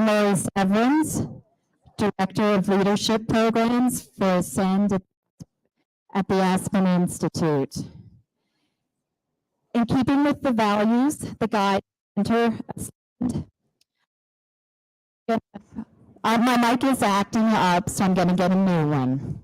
Lois Evans, Director of Leadership Programs for Ascend at the Aspen Institute. In keeping with the values, the guide center Ascend. My mic is acting up, so I'm going to get a new one.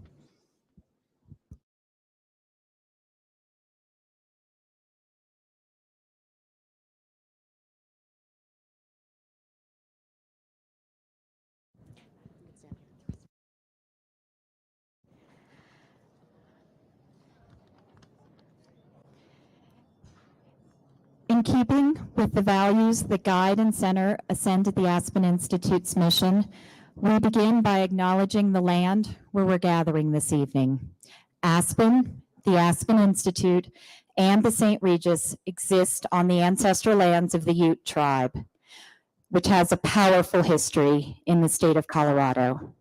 In keeping with the values that guide and center Ascend at the Aspen Institute's mission, we begin by acknowledging the land where we're gathering this evening. Aspen, the Aspen Institute, and the St. Regis exist on the ancestral lands of the Ute tribe, which has a powerful history in the state of Colorado.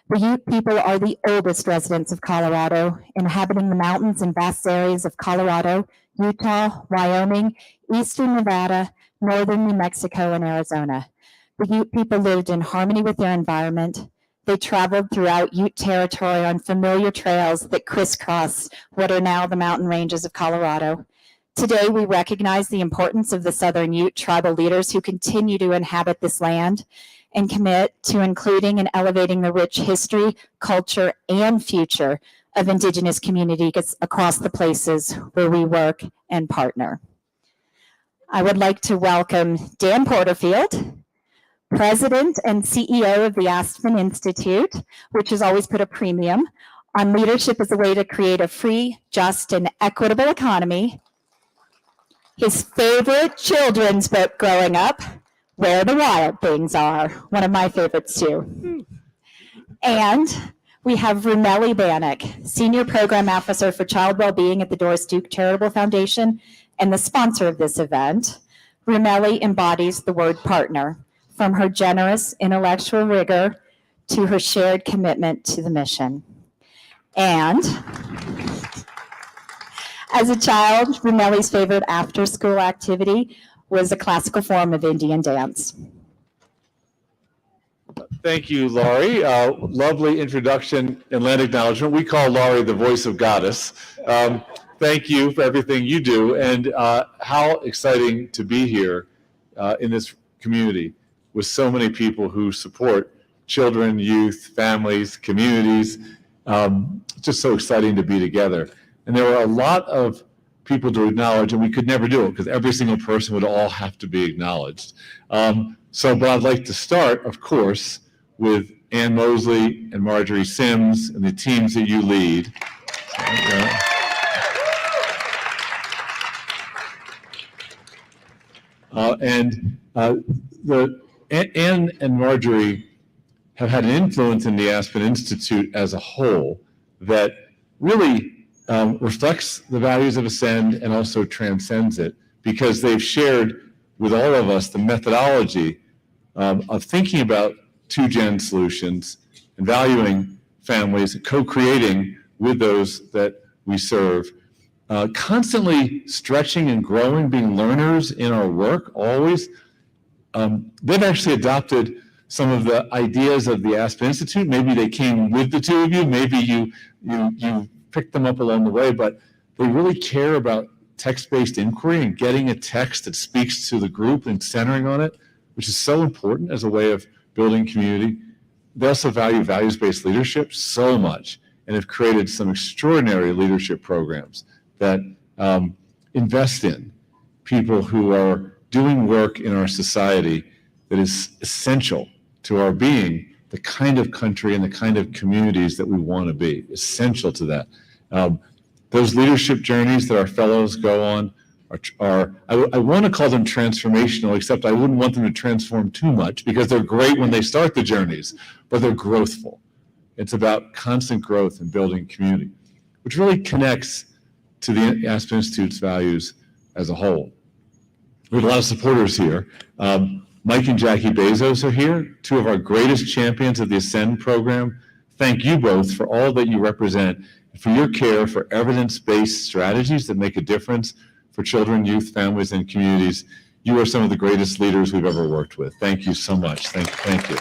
The Ute people are the oldest residents of Colorado, inhabiting the mountains and vast areas of Colorado, Utah, Wyoming, eastern Nevada, northern New Mexico, and Arizona. The Ute people lived in harmony with their environment. They traveled throughout Ute territory on familiar trails that crisscross what are now the mountain ranges of Colorado. Today, we recognize the importance of the Southern Ute tribal leaders who continue to inhabit this land and commit to including and elevating the rich history, culture, and future of Indigenous communities across the places where we work and partner. I would like to welcome Dan Porterfield, President and CEO of the Aspen Institute, which has always put a premium on leadership as a way to create a free, just, and equitable economy. His favorite children's book growing up, Where the Wild Things Are, one of my favorites too. And we have Rumeli Bannock, Senior Program Officer for Child Wellbeing at the Doris Duke Charitable Foundation and the sponsor of this event. Rumeli embodies the word partner, from her generous intellectual rigor to her shared commitment to the mission. And as a child, Rumeli's favorite after-school activity was a classical form of Indian dance. Thank you, Laurie. Lovely introduction and land acknowledgement. We call Laurie the voice of goddess. Thank you for everything you do, and how exciting to be here in this community with so many people who support children, youth, families, communities. Just so exciting to be together. And there were a lot of people to acknowledge, and we could never do it because every single person would all have to be acknowledged. But I'd like to start, of course, with Ann Mosley and Marjorie Sims and the teams that you lead. Ann and Marjorie have had an influence in the Aspen Institute as a whole that really reflects the values of Ascend and also transcends it, because they've shared with all of us the methodology of thinking about two-gen solutions and valuing families, co-creating with those that we serve, constantly stretching and growing, being learners in our work always. They've actually adopted some of the ideas of the Aspen Institute. Maybe they came with the two of you, maybe you picked them up along the way, but they really care about text-based inquiry and getting a text that speaks to the group and centering on it, which is so important as a way of building community. They also value values-based leadership so much and have created some extraordinary leadership programs that invest in people who are doing work in our society that is essential to our being the kind of country and the kind of communities that we want to be, essential to that. Those leadership journeys that our fellows go on I want to call them transformational, except I wouldn't want them to transform too much because they're great when they start the journeys, but they're growthful. It's about constant growth and building community, which really connects to the Aspen Institute's values as a whole. We have a lot of supporters here. Mike and Jackie Bezos are here, two of our greatest champions of the Ascend program. Thank you both for all that you represent, for your care for evidence-based strategies that make a difference for children, youth, families, and communities. You are some of the greatest leaders we've ever worked with. Thank you so much. Thank you.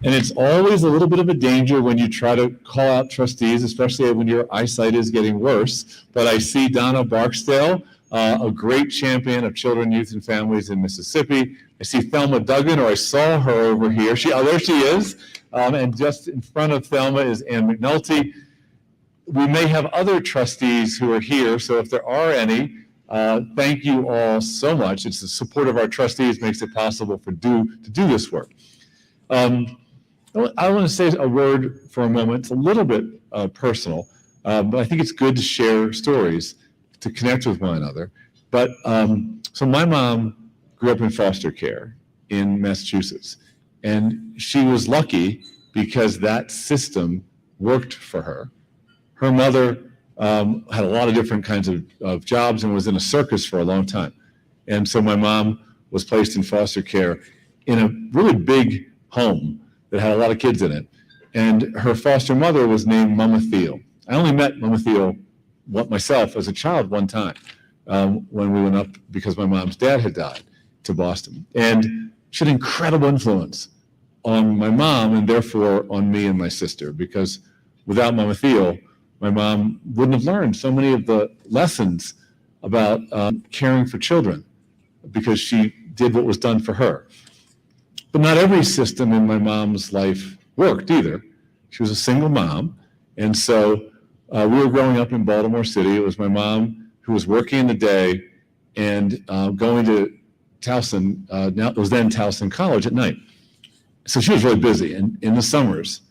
And it's always a little bit of a danger when you try to call out trustees, especially when your eyesight is getting worse. But I see Donna Barksdale, a great champion of children, youth, and families in Mississippi. I see Thelma Duggan, or I saw her over here. There she is. And just in front of Thelma is Ann McNulty. We may have other trustees who are here, so if there are any, thank you all so much. It's the support of our trustees makes it possible to do this work. I want to say a word for a moment. It's a little bit personal, but I think it's good to share stories, to connect with one another. But so my mom grew up in foster care in Massachusetts, and she was lucky because that system worked for her. Her mother had a lot of different kinds of jobs and was in a circus for a long time. And so my mom was placed in foster care in a really big home that had a lot of kids in it. And her foster mother was named Mama Theo. I only met Mama Theo myself as a child one time when we went up because my mom's dad had died to Boston. And she had incredible influence on my mom and therefore on me and my sister, because without Mama Theo, my mom wouldn't have learned so many of the lessons about caring for children, because she did what was done for her. But not every system in my mom's life worked either. She was a single mom. And so we were growing up in Baltimore City. It was my mom who was working in the day and going to Towson, now it was then Towson College, at night. So she was really busy in the summers.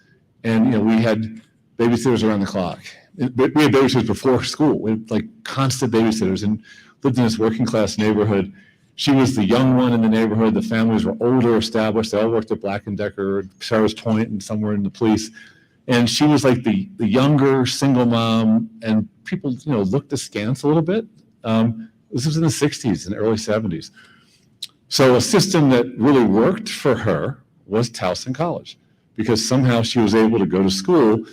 And we had babysitters around the clock. We had babysitters before school. We had like constant babysitters, and lived in this working class neighborhood. She was the young one in the neighborhood. The families were older, established. They all worked at Black & Decker, Sarah's Point, and somewhere in the police. And she was like the younger single mom, and people, looked askance a little bit. This was in the 60s and early 70s. So a system that really worked for her was Towson College, because somehow she was able to go to school,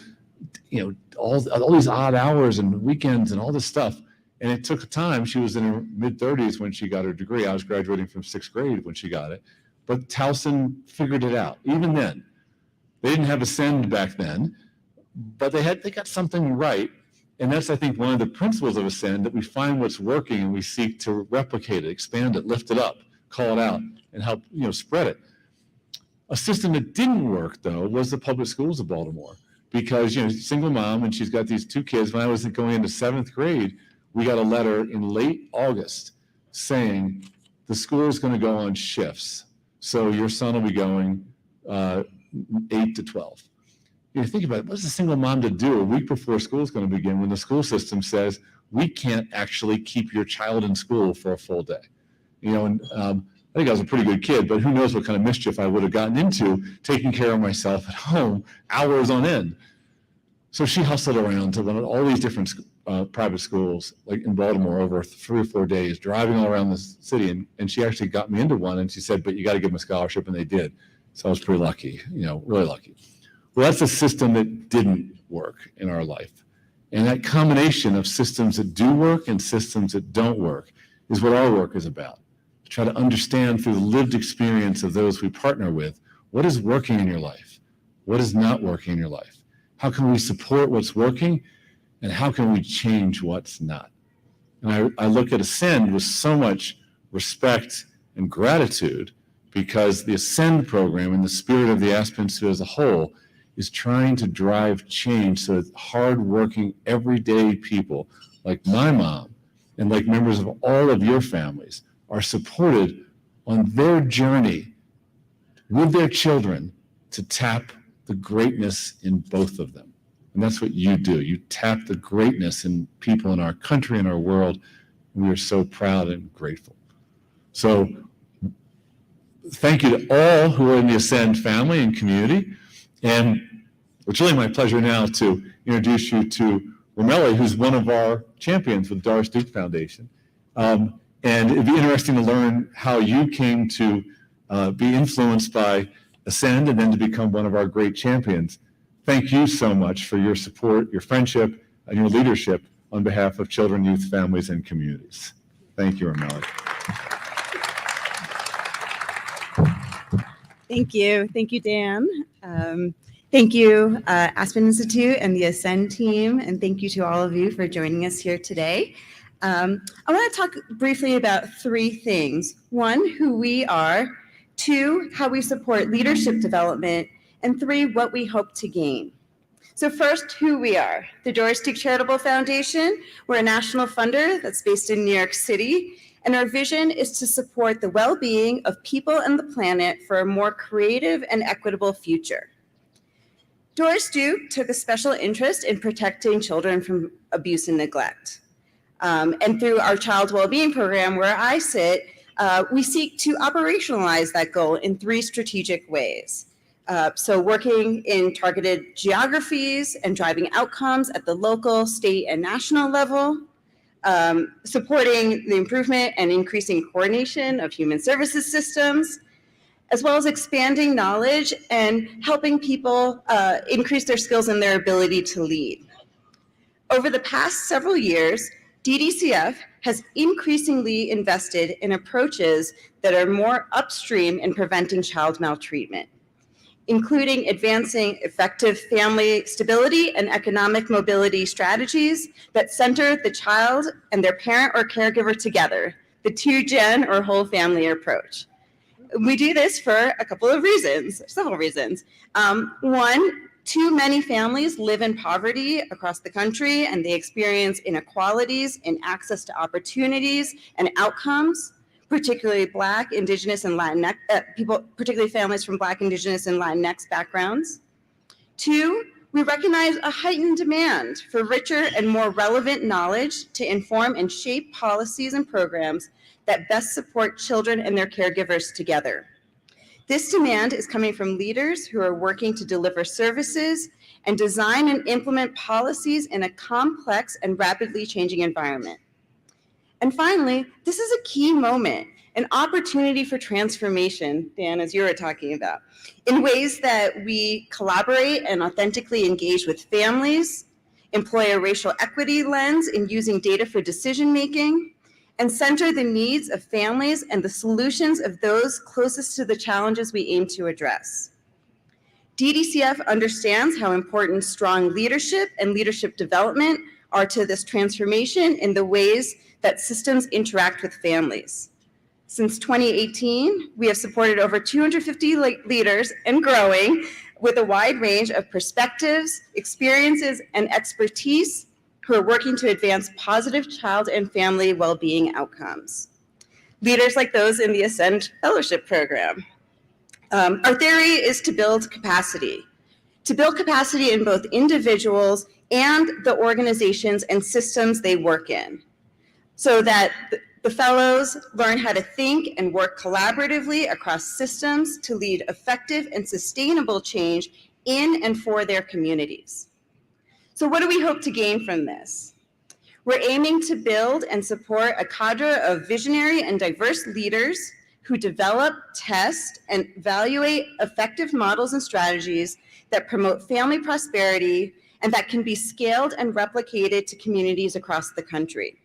all these odd hours and weekends and all this stuff. And it took time. She was in her mid-30s when she got her degree. I was graduating from 6th grade when she got it. But Towson figured it out. Even then, they didn't have Ascend back then, but they got something right. And that's, I think, one of the principles of Ascend, that we find what's working and we seek to replicate it, expand it, lift it up, call it out, and help spread it. A system that didn't work, though, was the public schools of Baltimore, because single mom, and she's got these 2 kids. When I was going into 7th grade, we got a letter in late August saying the school is going to go on shifts, so your son will be going 8 to 12. Think about it. What's a single mom to do a week before school is going to begin when the school system says we can't actually keep your child in school for a full day? I think I was a pretty good kid, but who knows what kind of mischief I would have gotten into taking care of myself at home hours on end. So she hustled around to all these different private schools, like in Baltimore, over 3 or 4 days, driving all around the city. And she actually got me into one, and she said, but you got to give them a scholarship, and they did. So I was pretty lucky, really lucky. Well, that's a system that didn't work in our life. And that combination of systems that do work and systems that don't work is what our work is about. To try to understand through the lived experience of those we partner with, what is working in your life? What is not working in your life? How can we support what's working? And how can we change what's not? And I look at Ascend with so much respect and gratitude, because the Ascend program, in the spirit of the Aspen Institute as a whole, is trying to drive change so that hardworking, everyday people like my mom and like members of all of your families are supported on their journey with their children to tap the greatness in both of them. And that's what you do. You tap the greatness in people in our country and our world. And we are so proud and grateful. So thank you to all who are in the Ascend family and community. And it's really my pleasure now to introduce you to Romelli, who's one of our champions with Doris Duke Foundation. And it'd be interesting to learn how you came to be influenced by Ascend and then to become one of our great champions. Thank you so much for your support, your friendship, and your leadership on behalf of children, youth, families, and communities. Thank you, Romelli. Thank you. Thank you, Dan. Thank you, Aspen Institute and the Ascend team, and thank you to all of you for joining us here today. I want to talk briefly about three things. One, who we are. Two, how we support leadership development. And three, what we hope to gain. So first, who we are. The Doris Duke Charitable Foundation, we're a national funder that's based in New York City, and our vision is to support the well-being of people and the planet for a more creative and equitable future. Doris Duke took a special interest in protecting children from abuse and neglect. And through our child well-being program, where I sit, we seek to operationalize that goal in three strategic ways. So working in targeted geographies and driving outcomes at the local, state, and national level, supporting the improvement and increasing coordination of human services systems, as well as expanding knowledge and helping people increase their skills and their ability to lead. Over the past several years, DDCF has increasingly invested in approaches that are more upstream in preventing child maltreatment, including advancing effective family stability and economic mobility strategies that center the child and their parent or caregiver together, the two-gen or whole family approach. We do this for a couple of reasons, several reasons. One, too many families live in poverty across the country, and they experience inequalities in access to opportunities and outcomes, particularly Black, Indigenous, and Latinx people, particularly families from Black, Indigenous, and Latinx backgrounds. Two, we recognize a heightened demand for richer and more relevant knowledge to inform and shape policies and programs that best support children and their caregivers together. This demand is coming from leaders who are working to deliver services and design and implement policies in a complex and rapidly changing environment. And finally, this is a key moment, an opportunity for transformation, Dan, as you were talking about, in ways that we collaborate and authentically engage with families, employ a racial equity lens in using data for decision-making, and center the needs of families and the solutions of those closest to the challenges we aim to address. DDCF understands how important strong leadership and leadership development are to this transformation in the ways that systems interact with families. Since 2018, we have supported over 250 leaders and growing with a wide range of perspectives, experiences, and expertise who are working to advance positive child and family well-being outcomes. Leaders like those in the Ascend Fellowship Program. Our theory is to build capacity in both individuals and the organizations and systems they work in, so that the fellows learn how to think and work collaboratively across systems to lead effective and sustainable change in and for their communities. So what do we hope to gain from this? We're aiming to build and support a cadre of visionary and diverse leaders who develop, test, and evaluate effective models and strategies that promote family prosperity and that can be scaled and replicated to communities across the country.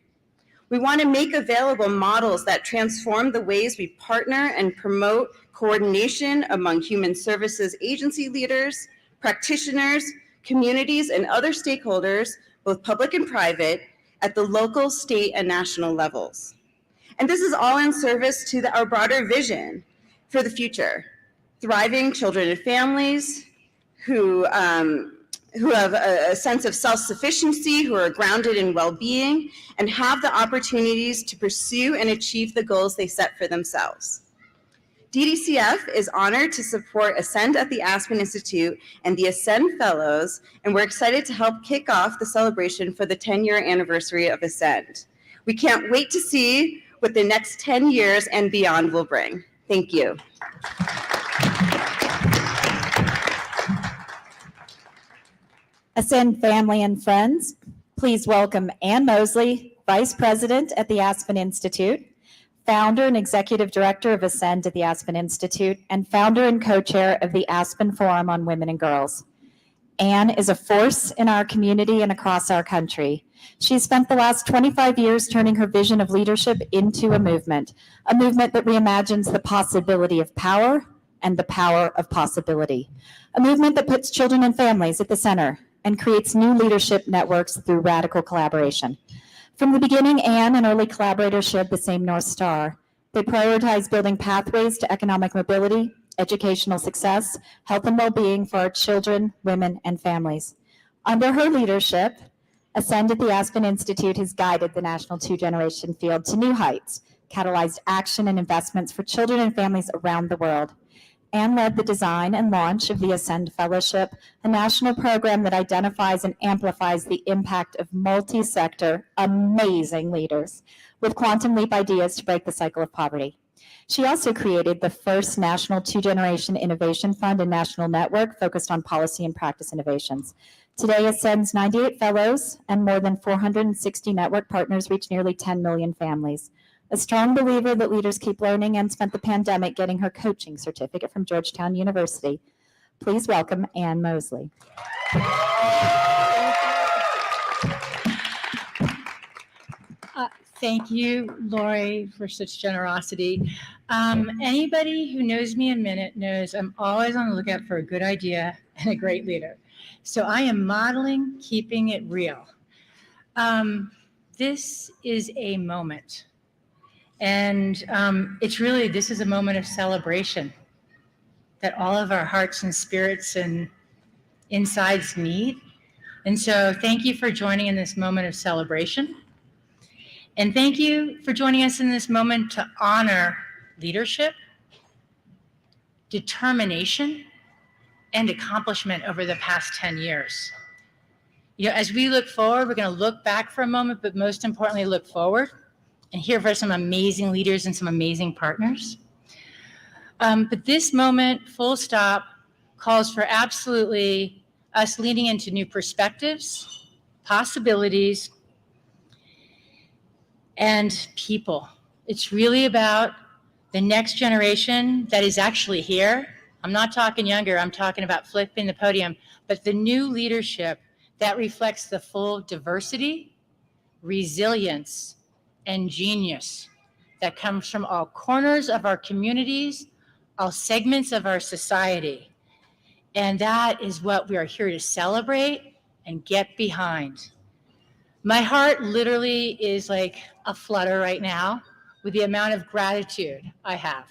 We want to make available models that transform the ways we partner and promote coordination among human services agency leaders, practitioners, communities, and other stakeholders, both public and private, at the local, state, and national levels. And this is all in service to our broader vision for the future: thriving children and families who have a sense of self-sufficiency, who are grounded in well-being, and have the opportunities to pursue and achieve the goals they set for themselves. DDCF is honored to support Ascend at the Aspen Institute and the Ascend Fellows, and we're excited to help kick off the celebration for the 10-year anniversary of Ascend. We can't wait to see what the next 10 years and beyond will bring. Thank you. Ascend family and friends, please welcome Ann Mosley, Vice President at the Aspen Institute, founder and executive director of Ascend at the Aspen Institute, and founder and co-chair of the Aspen Forum on Women and Girls. Anne is a force in our community and across our country. She's spent the last 25 years turning her vision of leadership into a movement that reimagines the possibility of power and the power of possibility, a movement that puts children and families at the center and creates new leadership networks through radical collaboration. From the beginning, Anne and early collaborators shared the same North Star. They prioritized building pathways to economic mobility, educational success, health and well-being for our children, women, and families. Under her leadership, Ascend at the Aspen Institute has guided the national two-generation field to new heights, catalyzed action and investments for children and families around the world. Anne led the design and launch of the Ascend Fellowship, a national program that identifies and amplifies the impact of multi-sector, amazing leaders with quantum leap ideas to break the cycle of poverty. She also created the first national two-generation innovation fund and national network focused on policy and practice innovations. Today, Ascend's 98 fellows and more than 460 network partners reach nearly 10 million families. A strong believer that leaders keep learning, and spent the pandemic getting her coaching certificate from Georgetown University. Please welcome Anne Mosley. Thank you, Lori, for such generosity. Anybody who knows me a minute knows I'm always on the lookout for a good idea and a great leader. So I am modeling keeping it real. This is a moment. And this is a moment of celebration that all of our hearts and spirits and insides need. And so thank you for joining in this moment of celebration. And thank you for joining us in this moment to honor leadership, determination, and accomplishment over the past 10 years. You know, as we look forward, we're going to look back for a moment, but most importantly, look forward and hear from some amazing leaders and some amazing partners. But this moment, full stop, calls for absolutely us leaning into new perspectives, possibilities, and people. It's really about the next generation that is actually here. I'm not talking younger, I'm talking about flipping the podium, but the new leadership that reflects the full diversity, resilience, and genius that comes from all corners of our communities, all segments of our society. And that is what we are here to celebrate and get behind. My heart literally is like a flutter right now with the amount of gratitude I have.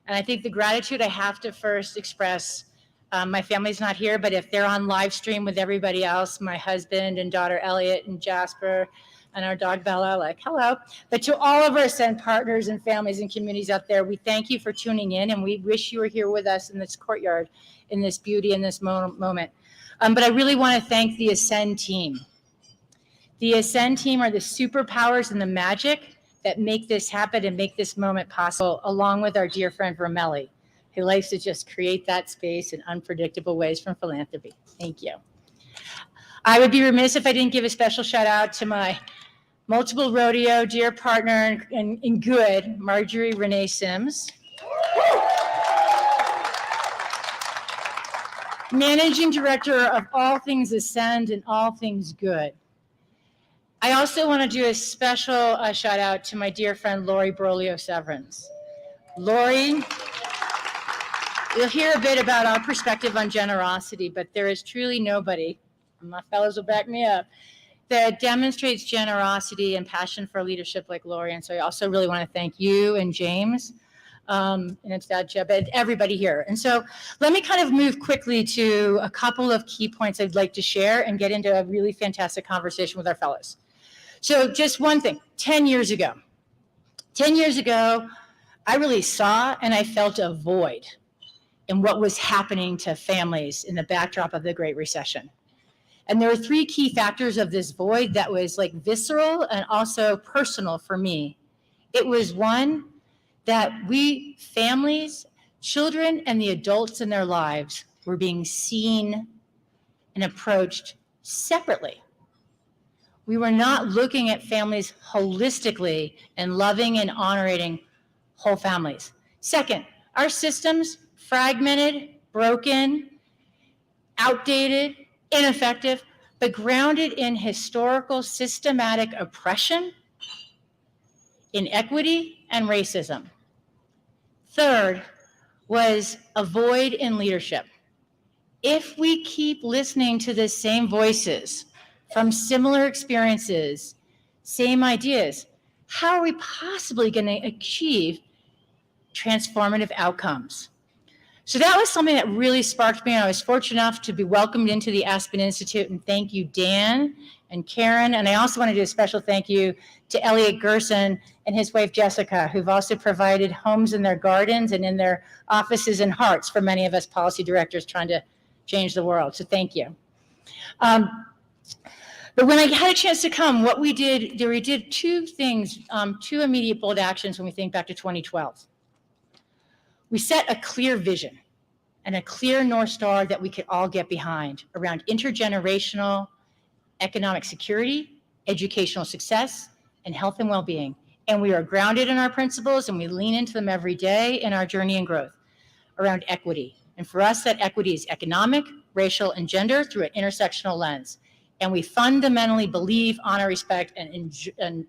And I think the gratitude I have to first express, my family's not here, but if they're on live stream with everybody else, my husband and daughter Elliot and Jasper and our dog Bella, like, hello. But to all of our Ascend partners and families and communities out there, we thank you for tuning in, and we wish you were here with us in this courtyard, in this beauty, in this moment. But I really want to thank the Ascend team. The Ascend team are the superpowers and the magic that make this happen and make this moment possible, along with our dear friend Romelli, who likes to just create that space in unpredictable ways from philanthropy. Thank you. I would be remiss if I didn't give a special shout out to my multiple rodeo dear partner in good, Marjorie Renee Sims. Managing director of all things Ascend and all things good. I also want to do a special shout out to my dear friend Lori Brolio Severance. Lori, you'll hear a bit about our perspective on generosity, but there is truly nobody, and my fellows will back me up, that demonstrates generosity and passion for leadership like Lori. And so I also really want to thank you and James, and it's that job, and everybody here. And so let me kind of move quickly to a couple of key points I'd like to share and get into a really fantastic conversation with our fellows. So just one thing, 10 years ago, I really saw and I felt a void in what was happening to families in the backdrop of the Great Recession. And there were three key factors of this void that was like visceral and also personal for me. It was one, that we families, children, and the adults in their lives were being seen and approached separately. We were not looking at families holistically and loving and honoring whole families. Second, our systems, fragmented, broken, outdated, ineffective, but grounded in historical systematic oppression, inequity, and racism. Third was a void in leadership. If we keep listening to the same voices from similar experiences, same ideas, how are we possibly going to achieve transformative outcomes? So that was something that really sparked me, and I was fortunate enough to be welcomed into the Aspen Institute, and thank you, Dan and Karen. And I also want to do a special thank you to Elliot Gerson and his wife, Jessica, who've also provided homes in their gardens and in their offices and hearts for many of us policy directors trying to change the world. So thank you. But when I had a chance to come, what we did two things, two immediate bold actions when we think back to 2012. We set a clear vision and a clear North Star that we could all get behind around intergenerational economic security, educational success, and health and well-being. And we are grounded in our principles, and we lean into them every day in our journey and growth around equity. And for us, that equity is economic, racial, and gender through an intersectional lens. And we fundamentally believe, honor, respect, and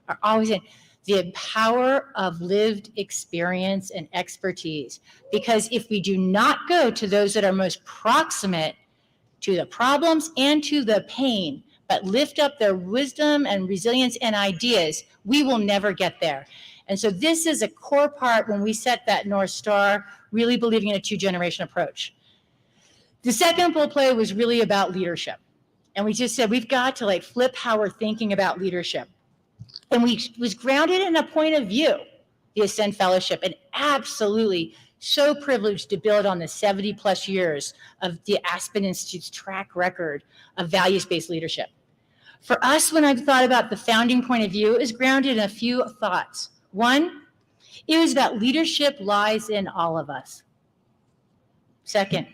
are always in the power of lived experience and expertise. Because if we do not go to those that are most proximate to the problems and to the pain, but lift up their wisdom and resilience and ideas, we will never get there. And so this is a core part when we set that North Star, really believing in a two-generation approach. The second bullet point was really about leadership. And we just said, we've got to flip how we're thinking about leadership. And we was grounded in a point of view, the Ascend Fellowship, and absolutely so privileged to build on the 70 plus years of the Aspen Institute's track record of values-based leadership. For us, when I've thought about the founding point of view, is grounded in a few thoughts. One, it was that leadership lies in all of us. Second,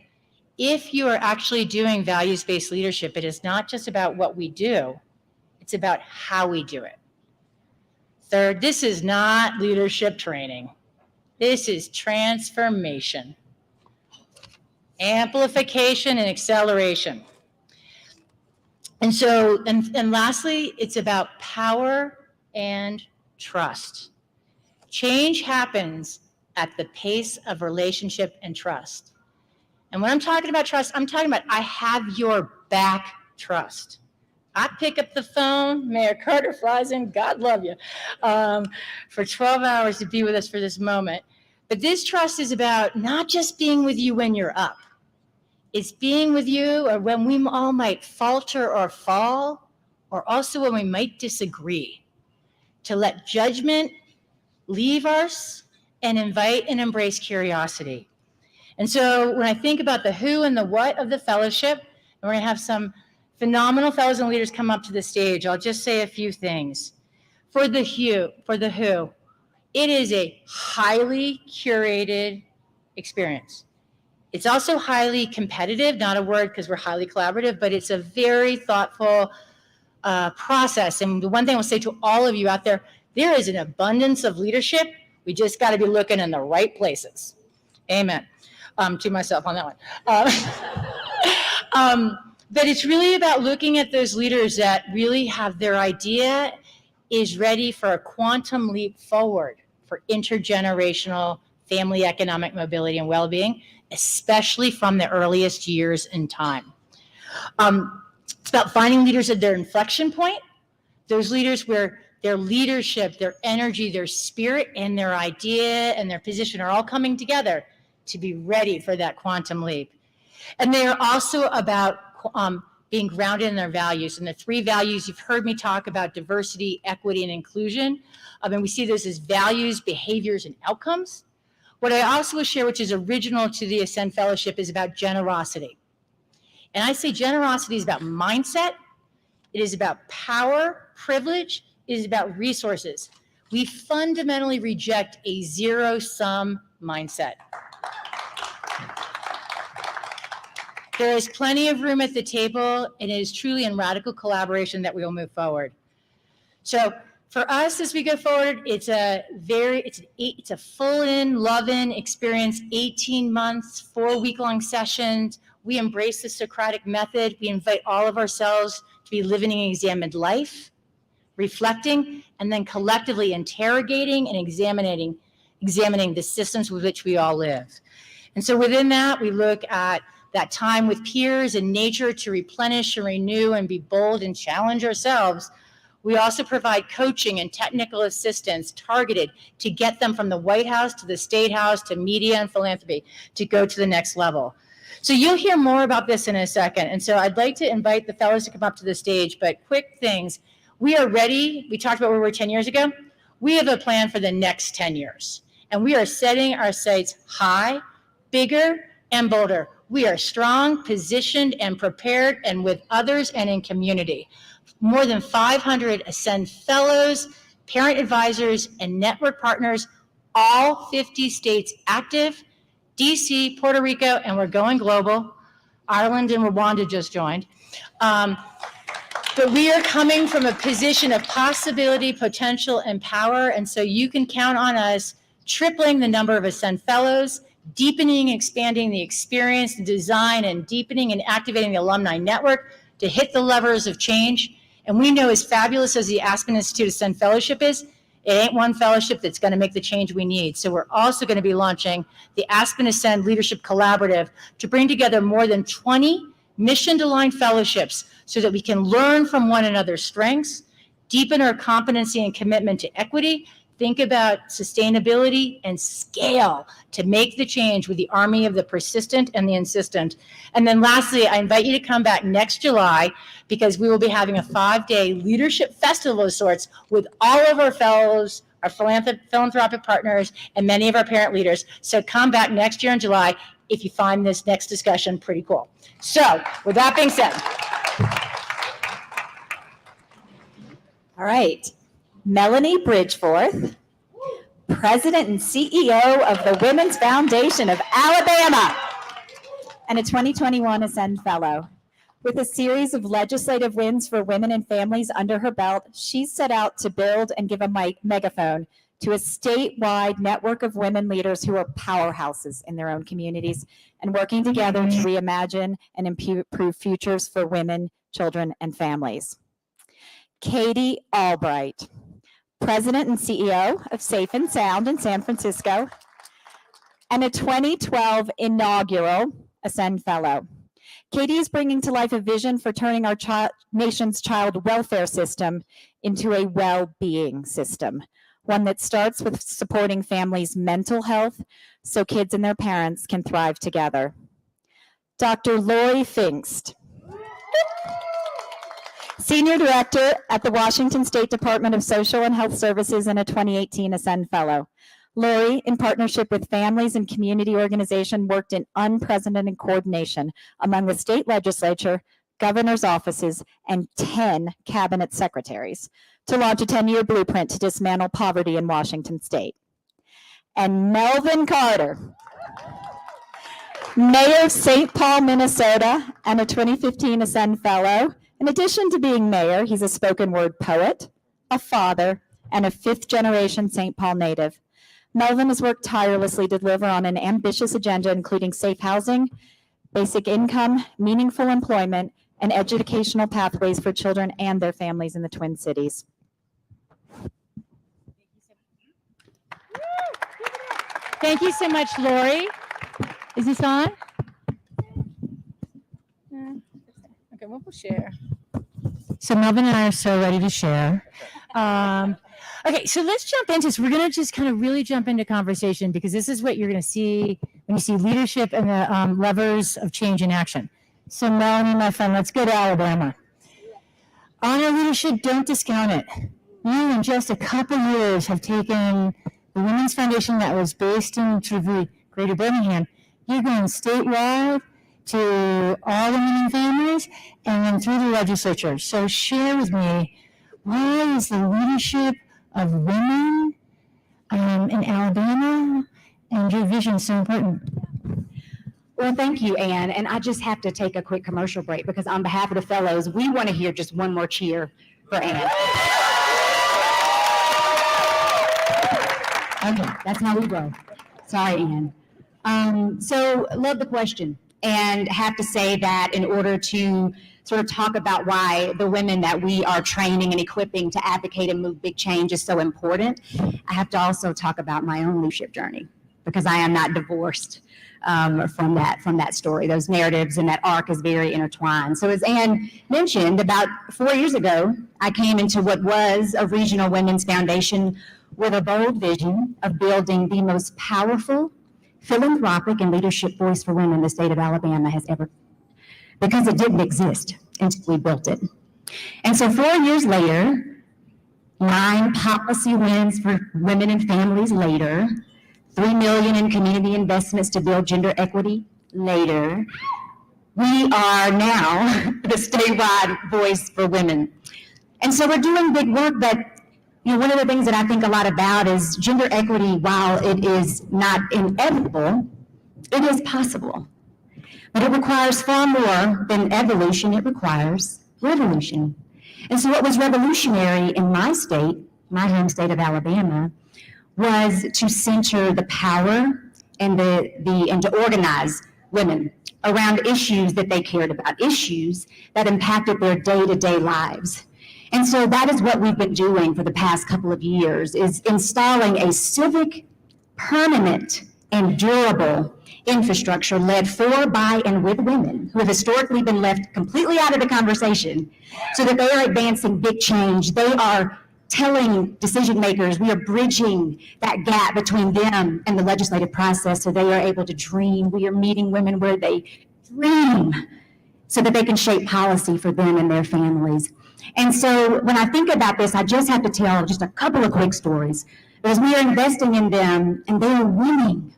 if you are actually doing values-based leadership, it is not just about what we do, it's about how we do it. Third, this is not leadership training. This is transformation, amplification, and acceleration. And so, and lastly, it's about power and trust. Change happens at the pace of relationship and trust. And when I'm talking about trust, I'm talking about I have your back trust. I pick up the phone, Mayor Carter flies in, God love you, for 12 hours to be with us for this moment. But this trust is about not just being with you when you're up. It's being with you or when we all might falter or fall, or also when we might disagree, to let judgment leave us and invite and embrace curiosity. And so when I think about the who and the what of the fellowship, and we're going to have some phenomenal fellows and leaders come up to the stage, I'll just say a few things. For the who, it is a highly curated experience. It's also highly competitive, not a word because we're highly collaborative, but it's a very thoughtful process. And the one thing I'll say to all of you out there, there is an abundance of leadership. We just got to be looking in the right places. Amen. To myself on that one. But it's really about looking at those leaders that really have their idea is ready for a quantum leap forward for intergenerational family economic mobility and well-being, especially from the earliest years in time. It's about finding leaders at their inflection point, those leaders where their leadership, their energy, their spirit, and their idea and their position are all coming together to be ready for that quantum leap. And they are also about being grounded in their values. And the three values, you've heard me talk about diversity, equity, and inclusion. And we see those as values, behaviors, and outcomes. What I also will share, which is original to the Ascend Fellowship, is about generosity. And I say generosity is about mindset. It is about power, privilege. It is about resources. We fundamentally reject a zero-sum mindset. There is plenty of room at the table, and it is truly in radical collaboration that we will move forward. So for us, as we go forward, it's a full-in, love-in experience, 18 months, 4 week-long sessions, We embrace the Socratic method. We invite all of ourselves to be living an examined life, reflecting, and then collectively interrogating and examining the systems with which we all live. And so within that, we look at that time with peers and nature to replenish and renew and be bold and challenge ourselves. We also provide coaching and technical assistance targeted to get them from the White House to the State House to media and philanthropy to go to the next level. So you'll hear more about this in a second. And so I'd like to invite the fellows to come up to the stage, but quick things. We are ready. We talked about where we were 10 years ago. We have a plan for the next 10 years. And we are setting our sights high, bigger, and bolder. We are strong, positioned, and prepared, and with others and in community. More than 500 Ascend fellows, parent advisors, and network partners, all 50 states active, DC, Puerto Rico, and we're going global. Ireland and Rwanda just joined. But we are coming from a position of possibility, potential, and power, and so you can count on us tripling the number of Ascend fellows, deepening and expanding the experience, the design, and deepening and activating the alumni network to hit the levers of change. And we know, as fabulous as the Aspen Institute Ascend Fellowship is, it ain't one fellowship that's going to make the change we need. So we're also going to be launching the Aspen Ascend Leadership Collaborative to bring together more than 20 mission-aligned fellowships so that we can learn from one another's strengths, deepen our competency and commitment to equity, think about sustainability, and scale to make the change with the army of the persistent and the insistent. And then lastly, I invite you to come back next July because we will be having a 5-day leadership festival of sorts with all of our fellows, our philanthropic partners, and many of our parent leaders. So come back next year in July if you find this next discussion pretty cool. So with that being said. All right. Melanie Bridgeforth, President and CEO of the Women's Foundation of Alabama, and a 2021 Ascend Fellow. With a series of legislative wins for women and families under her belt, she set out to build and give a megaphone to a statewide network of women leaders who are powerhouses in their own communities and working together to reimagine and improve futures for women, children, and families. Katie Albright, President and CEO of Safe and Sound in San Francisco, and a 2012 inaugural Ascend Fellow. Katie is bringing to life a vision for turning our nation's child welfare system into a well-being system, one that starts with supporting families' mental health so kids and their parents can thrive together. Dr. Lori Pfingst, Senior Director at the Washington State Department of Social and Health Services and a 2018 Ascend Fellow. Lori, in partnership with families and community organization, worked in unprecedented coordination among the state legislature, governor's offices, and 10 cabinet secretaries to launch a 10-year blueprint to dismantle poverty in Washington state. And Melvin Carter, Mayor of St. Paul, Minnesota, and a 2015 Ascend Fellow. In addition to being mayor, he's a spoken word poet, a father, and a fifth-generation St. Paul native. Melvin has worked tirelessly to deliver on an ambitious agenda, including safe housing, basic income, meaningful employment, and educational pathways for children and their families in the Twin Cities. Thank you so much, Lori. Is this on? Okay, we'll share. So Melvin and I are so ready to share. Okay, so let's jump into this. We're going to just kind of really jump into conversation because this is what you're going to see when you see leadership and the levers of change in action. So Melanie, my friend, let's go to Alabama. On our leadership, don't discount it. You, in just a couple years, have taken the Women's Foundation that was based in sort of the greater Birmingham. You're going statewide to all women and families, and then through the legislature. So share with me, why is the leadership of women in Alabama and your vision so important? Well, thank you, Anne. And I just have to take a quick commercial break because on behalf of the fellows, we want to hear just one more cheer for Anne. Okay, that's how we go. Sorry, Anne. So love the question. and have to say that in order to sort of talk about why the women that we are training and equipping to advocate and move big change is so important, I have to also talk about my own leadership journey, because I am not divorced from that story. Those narratives and that arc is very intertwined. So as Anne mentioned, about 4 years ago, I came into what was a regional women's foundation with a bold vision of building the most powerful, philanthropic, and leadership voice for women the state of Alabama has ever, because it didn't exist until we built it. And so 4 years later, 9 policy wins for women and families later, $3 million in community investments to build gender equity later, we are now the statewide voice for women. And so we're doing big work, but one of the things that I think a lot about is gender equity. While it is not inevitable, it is possible. But it requires far more than evolution, it requires revolution. And so what was revolutionary in my state, my home state of Alabama, was to center the power and and to organize women around issues that they cared about, issues that impacted their day-to-day lives. And so that is what we've been doing for the past couple of years, is installing a civic, permanent, and durable infrastructure led for, by, and with women who have historically been left completely out of the conversation, so that they are advancing big change. They are telling decision makers, we are bridging that gap between them and the legislative process so they are able to dream. We are meeting women where they dream so that they can shape policy for them and their families. And so when I think about this, I just have to tell just a couple of quick stories, because we are investing in them and they are winning.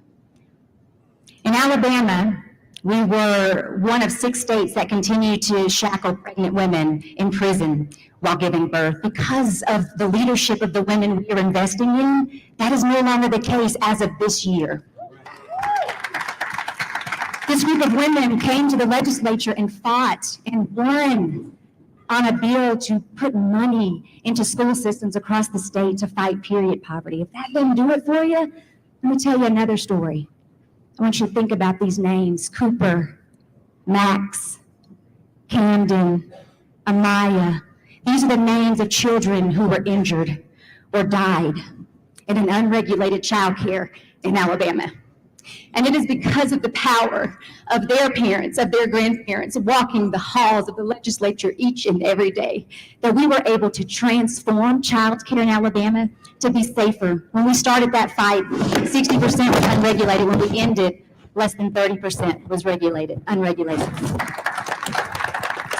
In Alabama, we were one of 6 states that continue to shackle pregnant women in prison while giving birth. Because of the leadership of the women we are investing in, that is no longer the case as of this year. This group of women came to the legislature and fought and won on a bill to put money into school systems across the state to fight period poverty. If that didn't do it for you, let me tell you another story. I want you to think about these names: Cooper, Max, Camden, Amaya. These are the names of children who were injured or died in an unregulated child care in Alabama. And it is because of the power of their parents, of their grandparents, walking the halls of the legislature each and every day, that we were able to transform child care in Alabama to be safer. When we started that fight, 60% was unregulated. When we ended, less than 30% was unregulated.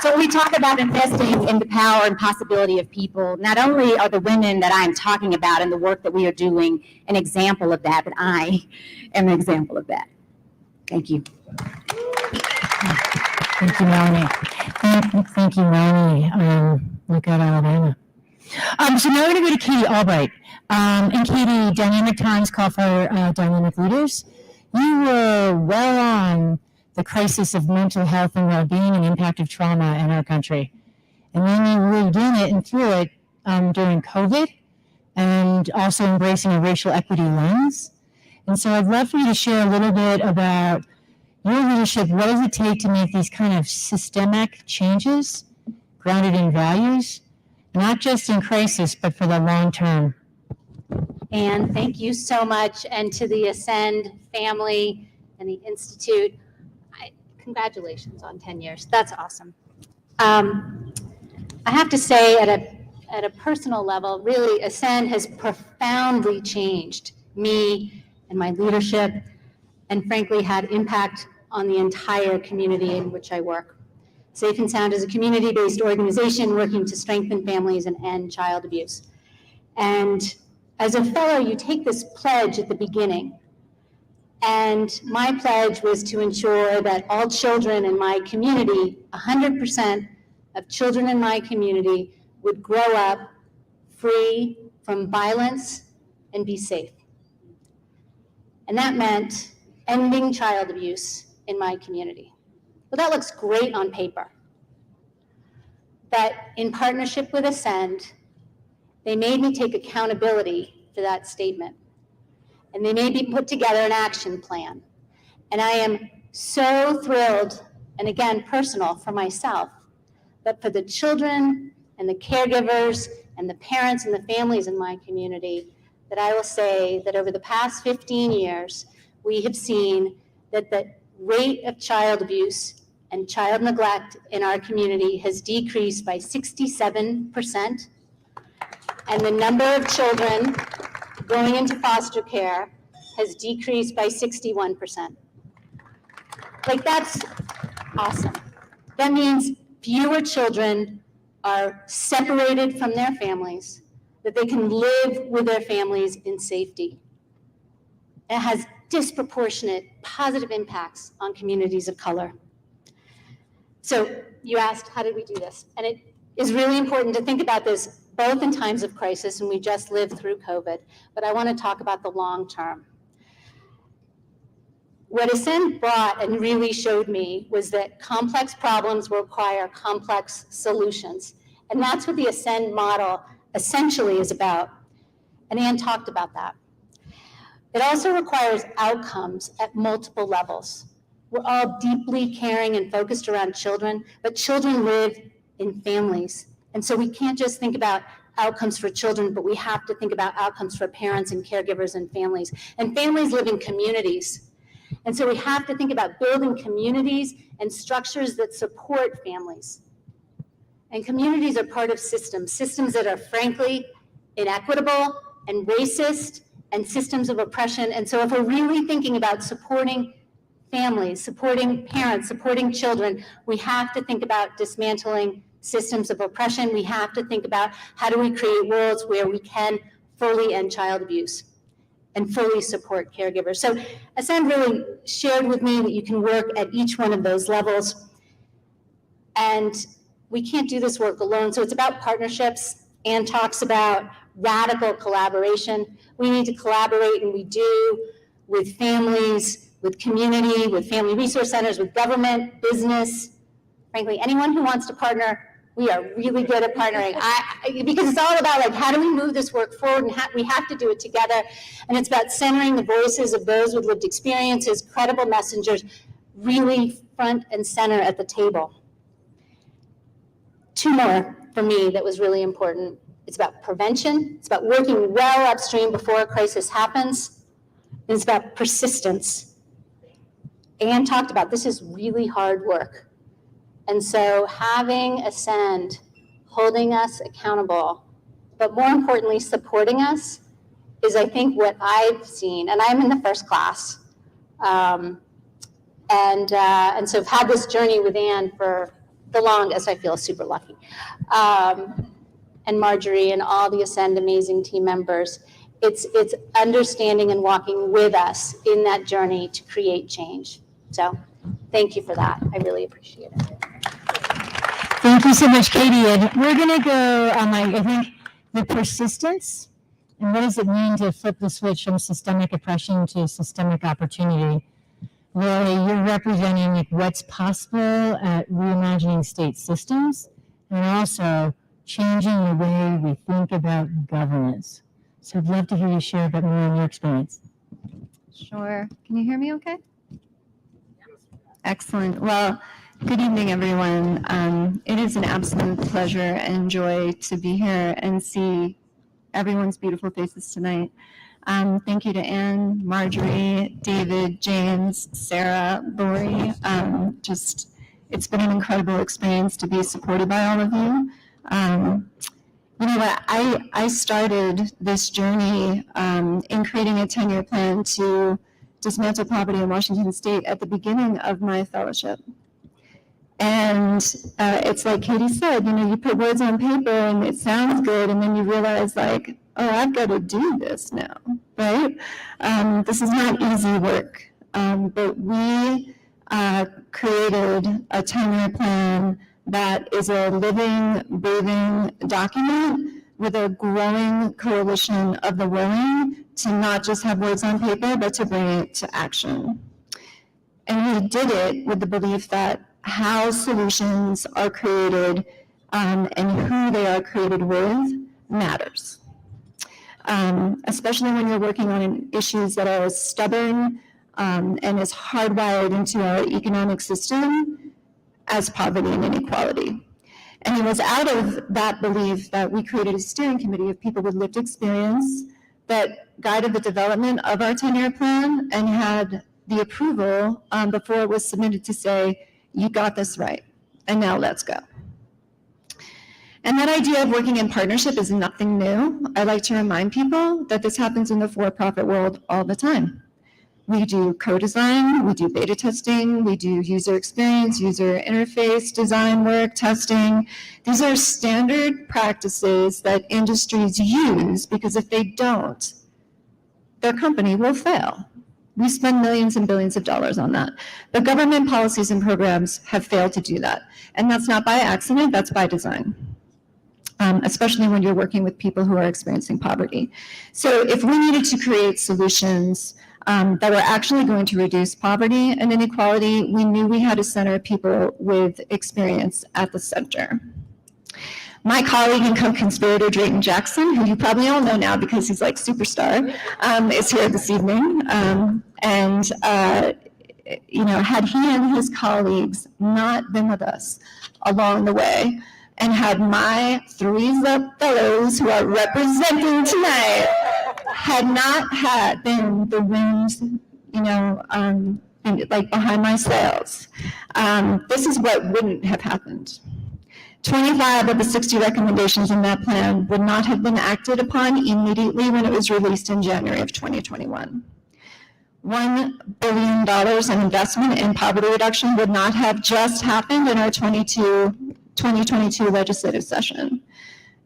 So when we talk about investing in the power and possibility of people, not only are the women that I'm talking about and the work that we are doing an example of that, but I am an example of that. Thank you. Thank you, Melanie. Thank you, Melanie. Look at Alabama. So now we're going to go to Katie Albright. And Katie, dynamic times call for dynamic leaders. You were well on the crisis of mental health and well-being and impact of trauma in our country. And then you lived in it and through it during COVID, and also embracing a racial equity lens. And so I'd love for you to share a little bit about your leadership. What does it take to make these kind of systemic changes grounded in values, not just in crisis, but for the long term? And thank you so much. And to the Ascend family and the Institute, congratulations on 10 years. That's awesome. I have to say, at a personal level, really, Ascend has profoundly changed me and my leadership, and frankly had impact on the entire community in which I work. Safe and Sound is a community-based organization working to strengthen families and end child abuse. And as a fellow, you take this pledge at the beginning. And my pledge was to ensure that all children in my community, 100% of children in my community, would grow up free from violence and be safe. And that meant ending child abuse in my community. Well, that looks great on paper. But in partnership with Ascend, they made me take accountability for that statement. And they made me put together an action plan. And I am So thrilled, and again, personal for myself, but for the children and the caregivers and the parents and the families in my community, that I will say that over the past 15 years, we have seen that the rate of child abuse and child neglect in our community has decreased by 67%, and the number of children going into foster care has decreased by 61%. Like, that's awesome. That means fewer children are separated from their families, that they can live with their families in safety. It has disproportionate positive impacts on communities of color. So you asked, how did we do this? And it is really important to think about this both in times of crisis, and we just lived through COVID, but I want to talk about the long term. What Ascend brought and really showed me was that complex problems require complex solutions. And that's what the Ascend model essentially is about. And Ann talked about that. It also requires outcomes at multiple levels. We're all deeply caring and focused around children, but children live in families. And so we can't just think about outcomes for children, but we have to think about outcomes for parents and caregivers and families. And families live in communities. And so we have to think about building communities and structures that support families. And communities are part of systems that are frankly inequitable and racist and systems of oppression. And so if we're really thinking about supporting families, supporting parents, supporting children, we have to think about dismantling systems of oppression. We have to think about how do we create worlds where we can fully end child abuse and fully support caregivers. So Ascend really shared with me that you can work at each one of those levels. And we can't do this work alone. So it's about partnerships. Ann talks about radical collaboration. We need to collaborate, and we do, with families, with community, with family resource centers, with government, business. Frankly, anyone who wants to partner, we are really good at partnering. Because it's all about, like, how do we move this work forward, and we have to do it together. And it's about centering the voices of those with lived experiences, credible messengers, really front and center at the table. Two more for me that was really important. It's about prevention. It's about working well upstream before a crisis happens. And it's about persistence. Ann talked about this is really hard work. And so having Ascend holding us accountable, but more importantly, supporting us, is, I think, what I've seen. And I'm in the first class. And so I've had this journey with Ann for the longest. I feel super lucky. And Marjorie and all the Ascend amazing team members. It's understanding and walking with us in that journey to create change. So thank you for that. I really appreciate it. Thank you so much, Katie. And we're going to go on, I think, the persistence and what does it mean to flip the switch from systemic oppression to systemic opportunity. Really, you're representing, like, what's possible at reimagining state systems and also changing the way we think about governance. So I'd love to hear you share a bit more on your experience. Sure. Can you hear me okay? Excellent. Well, good evening, everyone. It is an absolute pleasure and joy to be here and see everyone's beautiful faces tonight. Thank you to Ann, Marjorie, David, James, Sarah, Lori. It's been an incredible experience to be supported by all of you. You know what, I started this journey in creating a 10-year plan to dismantle poverty in Washington State at the beginning of my fellowship. And it's like Katie said, you know, you put words on paper and it sounds good, and then you realize, like, oh, I've got to do this now, right? This is not easy work, but we created a 10-year plan that is a living, breathing document with a growing coalition of the willing to not just have words on paper, but to bring it to action. And we did it with the belief that how solutions are created and who they are created with matters. Especially when you're working on issues that are as stubborn and is hardwired into our economic system as poverty and inequality. And it was out of that belief that we created a steering committee of people with lived experience that guided the development of our 10-year plan and had the approval before it was submitted to say, you got this right, and now let's go. And that idea of working in partnership is nothing new. I like to remind people that this happens in the for-profit world all the time. We do co-design, we do beta testing, we do user experience, user interface, design work, testing. These are standard practices that industries use because if they don't, their company will fail. We spend millions and billions of dollars on that. But government policies and programs have failed to do that. And that's not by accident, that's by design. Especially when you're working with people who are experiencing poverty. So if we needed to create solutions that were actually going to reduce poverty and inequality, we knew we had to center people with experience at the center. My colleague and co-conspirator, Drayton Jackson, who you probably all know now because he's like superstar, is here this evening. Had he and his colleagues not been with us along the way, and had my three fellows who are representing tonight had not had been the winds, like behind my sails, this is what wouldn't have happened. 25 of the 60 recommendations in that plan would not have been acted upon immediately when it was released in January of 2021. $1 billion in investment in poverty reduction would not have just happened in our 2022 legislative session.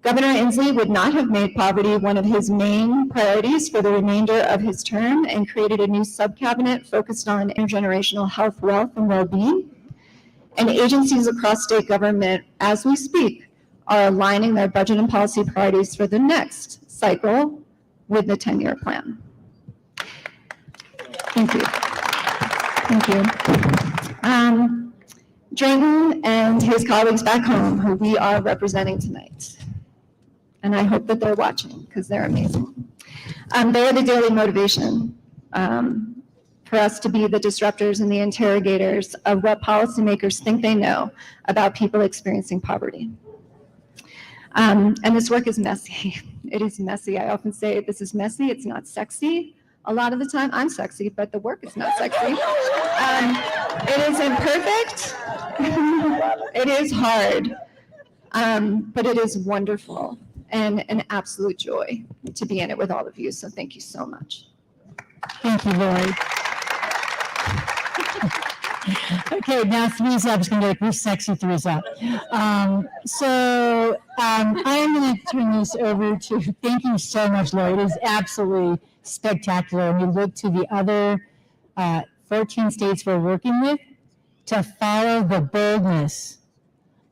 Governor Inslee would not have made poverty one of his main priorities for the remainder of his term and created a new sub-cabinet focused on intergenerational health, wealth, and well-being. And agencies across state government, as we speak, are aligning their budget and policy priorities for the next cycle with the 10-year plan. Thank you. Thank you. Drayton and his colleagues back home, who we are representing tonight. And I hope that they're watching because they're amazing. They are the daily motivation for us to be the disruptors and the interrogators of what policymakers think they know about people experiencing poverty. And this work is messy. It is messy. I often say this is messy. It's not sexy. A lot of the time I'm sexy, but the work is not sexy. It is imperfect. It is hard, but it is wonderful and an absolute joy to be in it with all of you. So thank you so much. Thank you, Lori. Okay, now threes up. It's going to be like real sexy threes up. I am going to turn this over to, thank you so much, Lori. It is absolutely spectacular. And we look to the other 14 states we're working with to follow the boldness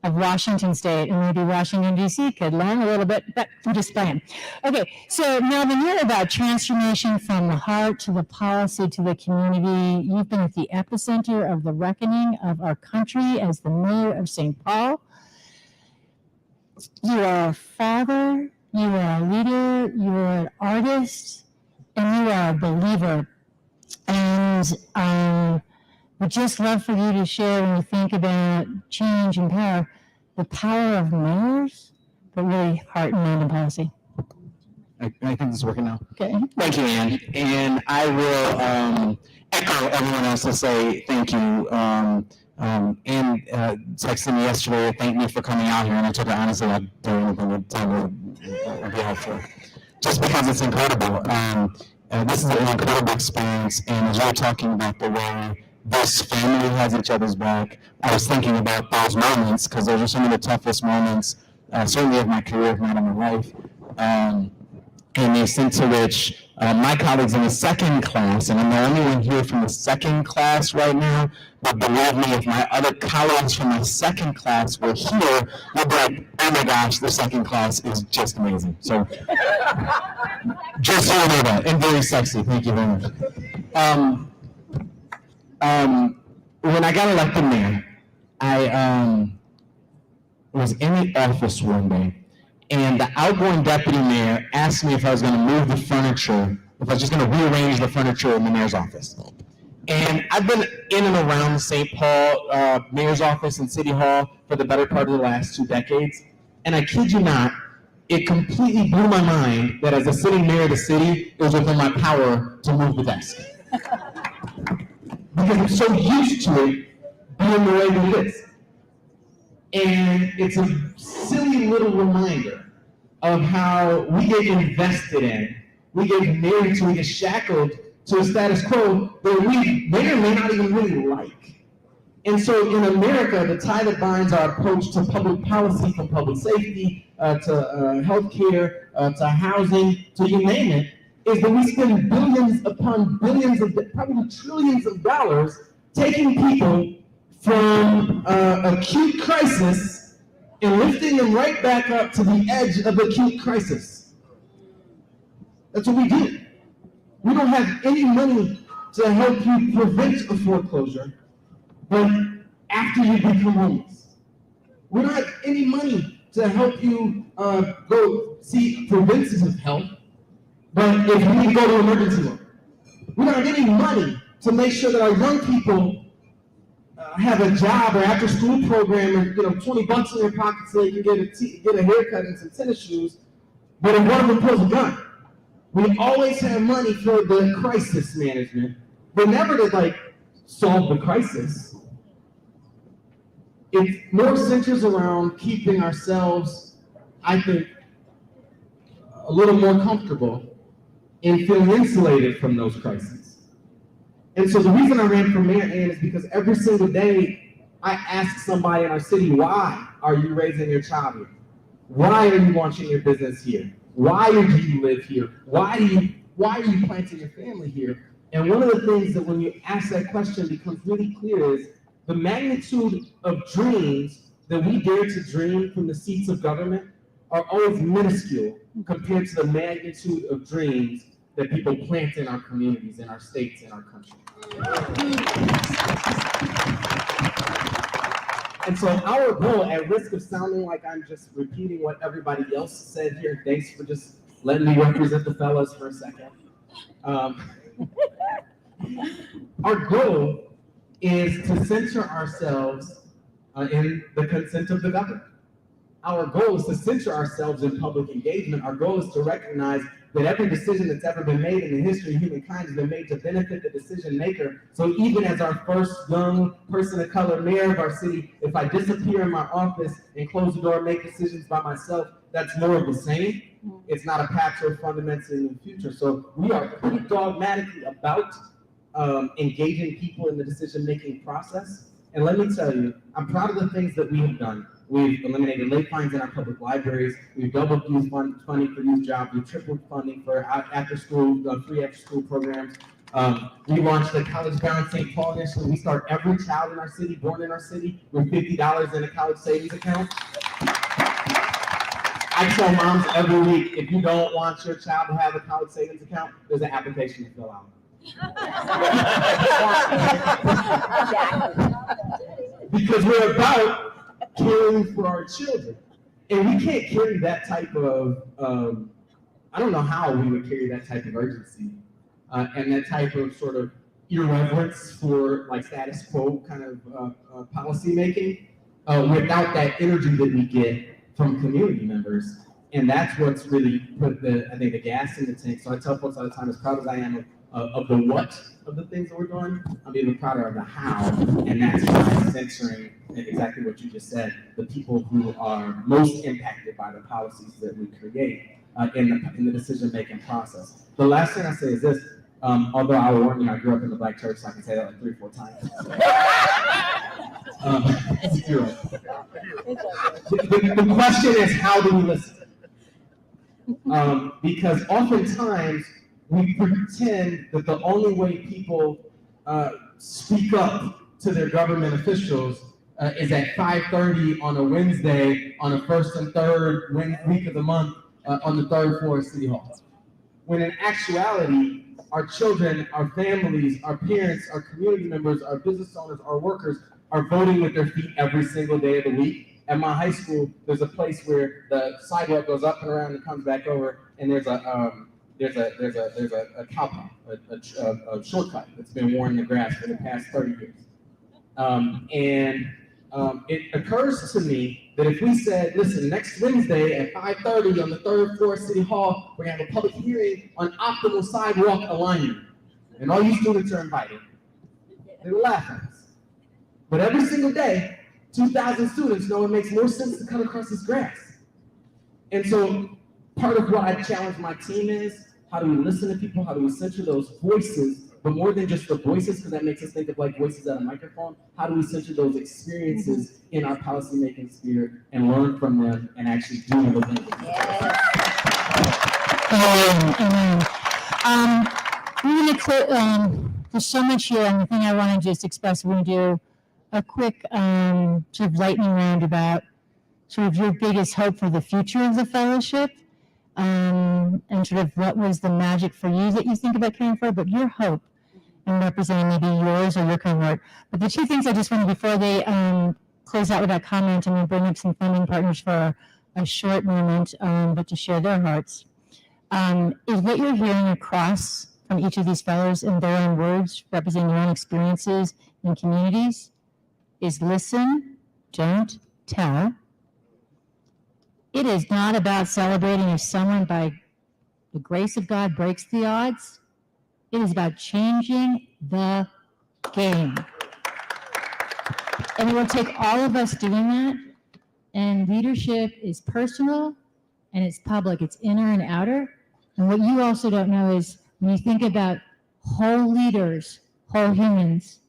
of Washington State, and maybe Washington, D.C. could learn a little bit, but I'm just playing. Okay, so Melvin, you're about transformation from the heart to the policy to the community. You've been at the epicenter of the reckoning of our country as the mayor of St. Paul. You are a father, you are a leader, you are an artist, and you are a believer. And we'd just love for you to share when you think about change and power, the power of mayors, but really heart and mind and policy. I think this is working now. Okay. Thank you, Ann. And I will echo everyone else to say thank you. Ann texted me yesterday, thanked me for coming out here, and I told her honestly I'd do anything to tell her I'd be helpful. Just because it's incredible. This is an incredible experience, and as you're talking about the way this family has each other's back, I was thinking about those moments, because those are some of the toughest moments, certainly of my career, if not of my life, and the extent to which my colleagues in the second class, and I'm the only one here from the second class right now, but believe me, if my other colleagues from my second class were here, they'd be like, oh my gosh, the second class is just amazing. So, just so you know that, and very sexy, thank you very much. When I got elected mayor, I was in the office one day, and the outgoing deputy mayor asked me if I was going to move the furniture, if I was just going to rearrange the furniture in the mayor's office. And I've been in and around the St. Paul mayor's office and city hall for the better part of the last 2 decades. And I kid you not, it completely blew my mind that as a sitting mayor of the city, it was within my power to move the desk. Because I'm so used to it being the way that it is. And it's a silly little reminder of how we get invested in, we get married to, we get shackled to a status quo that we may or may not even really like. And so in America, the tie that binds our approach to public policy, from public safety to healthcare to housing, to you name it, is that we spend billions upon billions of, probably trillions of dollars taking people from acute crisis and lifting them right back up to the edge of acute crisis. That's what we do. We don't have any money to help you prevent a foreclosure, but after you become homeless. We don't have any money to help you go see preventative health, but if you need to go to emergency room. We don't have any money to make sure that our young people have a job or after school program, and $20 in their pocket so they can get a haircut and some tennis shoes. But if one of them pulls a gun, we always have money for the crisis management, but never to solve the crisis. It more centers around keeping ourselves, I think, a little more comfortable and feeling insulated from those crises. And so the reason I ran for mayor, Ann, is because every single day I ask somebody in our city, why are you raising your child here? Why are you launching your business here? Why do you live here? Why are you planting your family here? And one of the things that when you ask that question becomes really clear is the magnitude of dreams that we dare to dream from the seats of government are always minuscule compared to the magnitude of dreams that people plant in our communities, in our states, in our country. And so our goal, at risk of sounding like I'm just repeating what everybody else said here, thanks for just letting me represent the fellas for a second. Our goal is to center ourselves in the consent of the governed. Our goal is to center ourselves in public engagement. Our goal is to recognize that every decision that's ever been made in the history of humankind has been made to benefit the decision maker. So even as our first young person of color mayor of our city, if I disappear in my office and close the door and make decisions by myself, that's more of the same. It's not a patch or fundamentally in the future. So we are pretty dogmatically about engaging people in the decision-making process. And let me tell you, I'm proud of the things that we have done. We've eliminated late fines in our public libraries. We've doubled youth funding for youth jobs. We've tripled funding for free after-school programs. We launched the College Bound St. Paul initiative. We start every child in our city, born in our city, with $50 in a college savings account. I tell moms every week, if you don't want your child to have a college savings account, there's an application to fill out. Because we're about caring for our children. And we can't carry that type of, I don't know how we would carry that type of urgency and that type of sort of irreverence for status quo kind of policy making without that energy that we get from community members. And that's what's really put the gas in the tank. So I tell folks all the time, as proud as I am of the what of the things that we're doing, I'm even prouder of the how, and that's by censoring exactly what you just said, the people who are most impacted by the policies that we create in the decision-making process. The last thing I say is this, although I will warn you, I grew up in the Black church, so I can say that 3 or 4 times. The question is, how do we listen? Because oftentimes we pretend that the only way people speak up to their government officials is at 5:30 on a Wednesday on the first and third week of the month on the 3rd floor of City Hall. When in actuality, our children, our families, our parents, our community members, our business owners, our workers are voting with their feet every single day of the week. At my high school, there's a place where the sidewalk goes up and around and comes back over, and there's a there's a cow path, a shortcut that's been worn in the grass for the past 30 years. It occurs to me that if we said, listen, next Wednesday at 5:30 on the 3rd floor of City Hall, we're gonna have a public hearing on optimal sidewalk alignment, and all you students are invited, they will laugh at us. But every single day, 2,000 students know it makes more sense to cut across this grass. And so part of what I challenge my team is, how do we listen to people? How do we center those voices? But more than just the voices, because that makes us think of like voices at a microphone, how do we center those experiences in our policymaking sphere and learn from them and actually do the things? We're gonna there's so much here, and the thing I want to just express, we're gonna do a quick sort of lightning round about sort of your biggest hope for the future of the fellowship, and sort of what was the magic for you that you think about carrying forward, but your hope and representing maybe yours or your cohort. But the two things I just wanted, before they close out with that comment, and we'll bring up some funding partners for a short moment, but to share their hearts, is what you're hearing across from each of these fellows in their own words, representing their own experiences in communities, is listen, don't tell. It is not about celebrating if someone, by the grace of God, breaks the odds. It is about changing the game. And it will take all of us doing that. And leadership is personal and it's public. It's inner and outer. And what you also don't know is when you think about whole leaders, whole humans,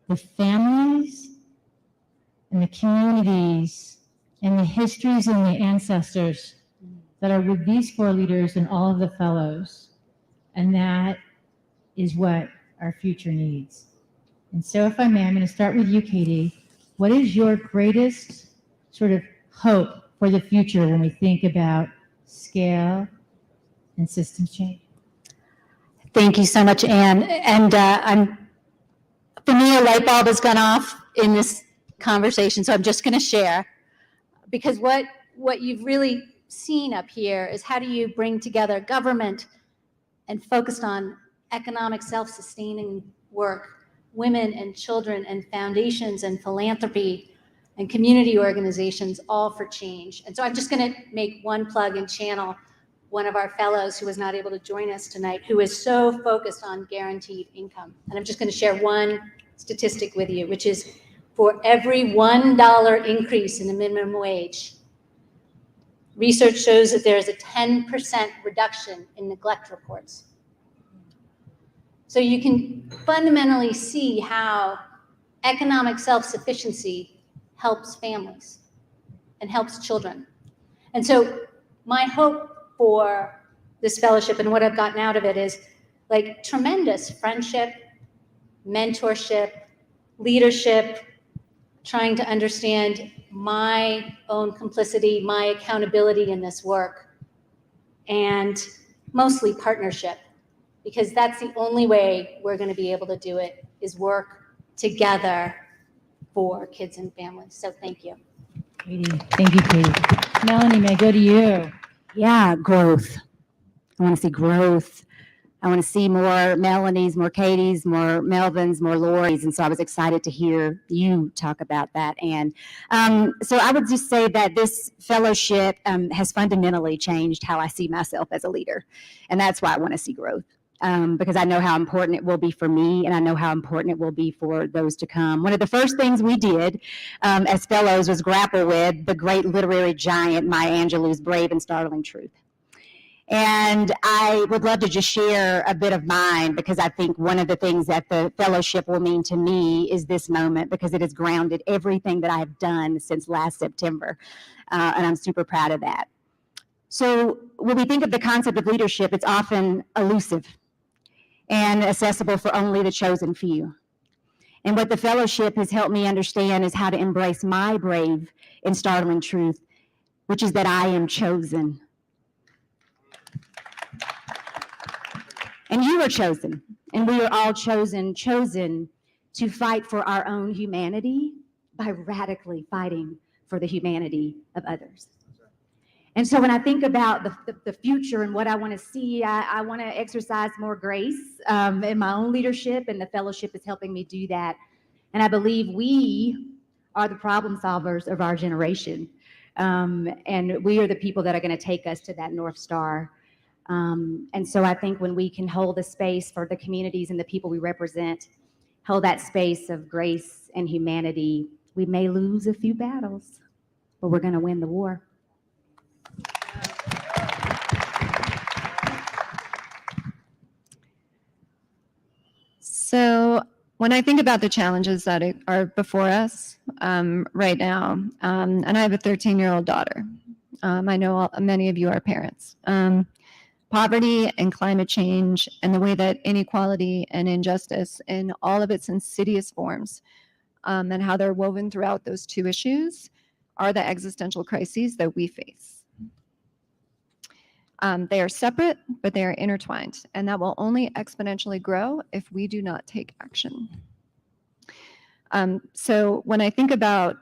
the families and the communities and the histories and the ancestors that are with these four leaders and all of the fellows. And that is what our future needs. And so if I may, I'm going to start with you, Katie. What is your greatest sort of hope for the future when we think about scale and systems change? Thank you so much, Anne. And for me, a light bulb has gone off in this conversation, so I'm just going to share. Because what you've really seen up here is how do you bring together government and focused on economic self-sustaining work, women and children and foundations and philanthropy and community organizations, all for change. And so I'm just going to make one plug and channel one of our fellows who was not able to join us tonight, who is so focused on guaranteed income. And I'm just going to share one statistic with you, which is for every $1 increase in the minimum wage, research shows that there is a 10% reduction in neglect reports. So you can fundamentally see how economic self-sufficiency helps families and helps children. And so my hope for this fellowship and what I've gotten out of it is like tremendous friendship, mentorship, leadership, trying to understand my own complicity, my accountability in this work, and mostly partnership, because that's the only way we're going to be able to do it, is work together for kids and families. So thank you. Katie, thank you, Katie. Melanie, may I go to you? Yeah, growth. I want to see growth. I want to see more Melanies, more Katies, more Melvins, more Loris. And so I was excited to hear you talk about that. And so I would just say that this fellowship has fundamentally changed how I see myself as a leader. And that's why I want to see growth. Because I know how important it will be for me, and I know how important it will be for those to come. One of the first things we did as fellows was grapple with the great literary giant Maya Angelou's brave and startling truth. And I would love to just share a bit of mine, because I think one of the things that the fellowship will mean to me is this moment, because it has grounded everything that I have done since last September. And I'm super proud of that. So when we think of the concept of leadership, it's often elusive and accessible for only the chosen few. And what the fellowship has helped me understand is how to embrace my brave and startling truth, which is that I am chosen. And you are chosen, and we are all chosen to fight for our own humanity by radically fighting for the humanity of others. And so when I think about the future and what I want to see, I want to exercise more grace in my own leadership, and the fellowship is helping me do that. And I believe we are the problem solvers of our generation. And we are the people that are going to take us to that North Star. And so I think when we can hold the space for the communities and the people we represent, hold that space of grace and humanity, we may lose a few battles, but we're going to win the war. So when I think about the challenges that are before us right now, and I have a 13-year-old daughter. I know many of you are parents. Poverty and climate change and the way that inequality and injustice in all of its insidious forms and how they're woven throughout those two issues are the existential crises that we face. They are separate, but they are intertwined, and that will only exponentially grow if we do not take action. So when I think about,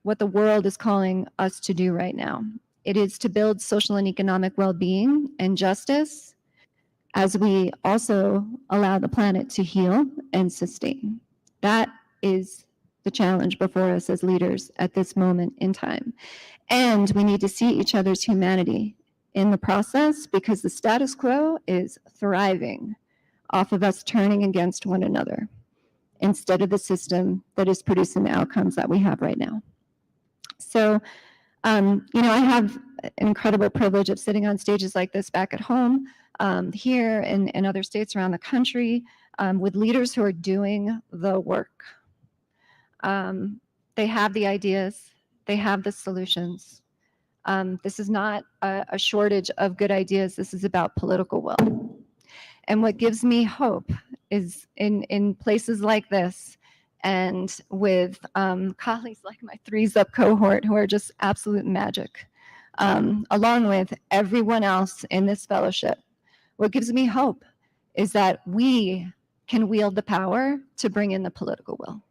what the world is calling us to do right now, it is to build social and economic well-being and justice as we also allow the planet to heal and sustain. That is the challenge before us as leaders at this moment in time. And we need to see each other's humanity in the process, because the status quo is thriving off of us turning against one another instead of the system that is producing the outcomes that we have right now. So, I have an incredible privilege of sitting on stages like this back at home, here and other states around the country, with leaders who are doing the work. They have the ideas, they have the solutions. This is not a shortage of good ideas. This is about political will. And what gives me hope is in places like this, and with colleagues like my 3-Up cohort who are just absolute magic, along with everyone else in this fellowship, what gives me hope is that we can wield the power to bring in the political will.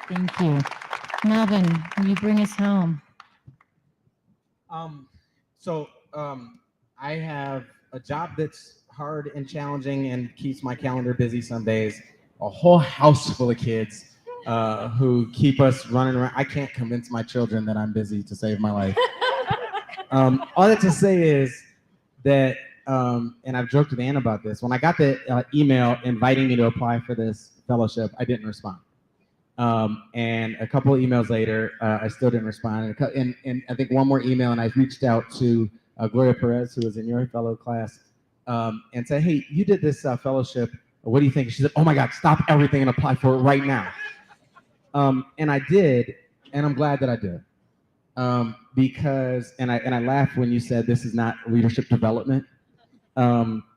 Thank you. Melvin, will you bring us home? I have a job that's hard and challenging and keeps my calendar busy some days. A whole house full of kids who keep us running around. I can't convince my children that I'm busy to save my life. All that to say is that, and I've joked with Ann about this, when I got the email inviting me to apply for this fellowship, I didn't respond. And a couple of emails later, I still didn't respond. And I think one more email, and I reached out to Gloria Perez, who was in your fellow class, and said, hey, you did this fellowship. What do you think? She said, oh my God, stop everything and apply for it right now. And I did, and I'm glad that I did. Because, and I laughed when you said this is not leadership development.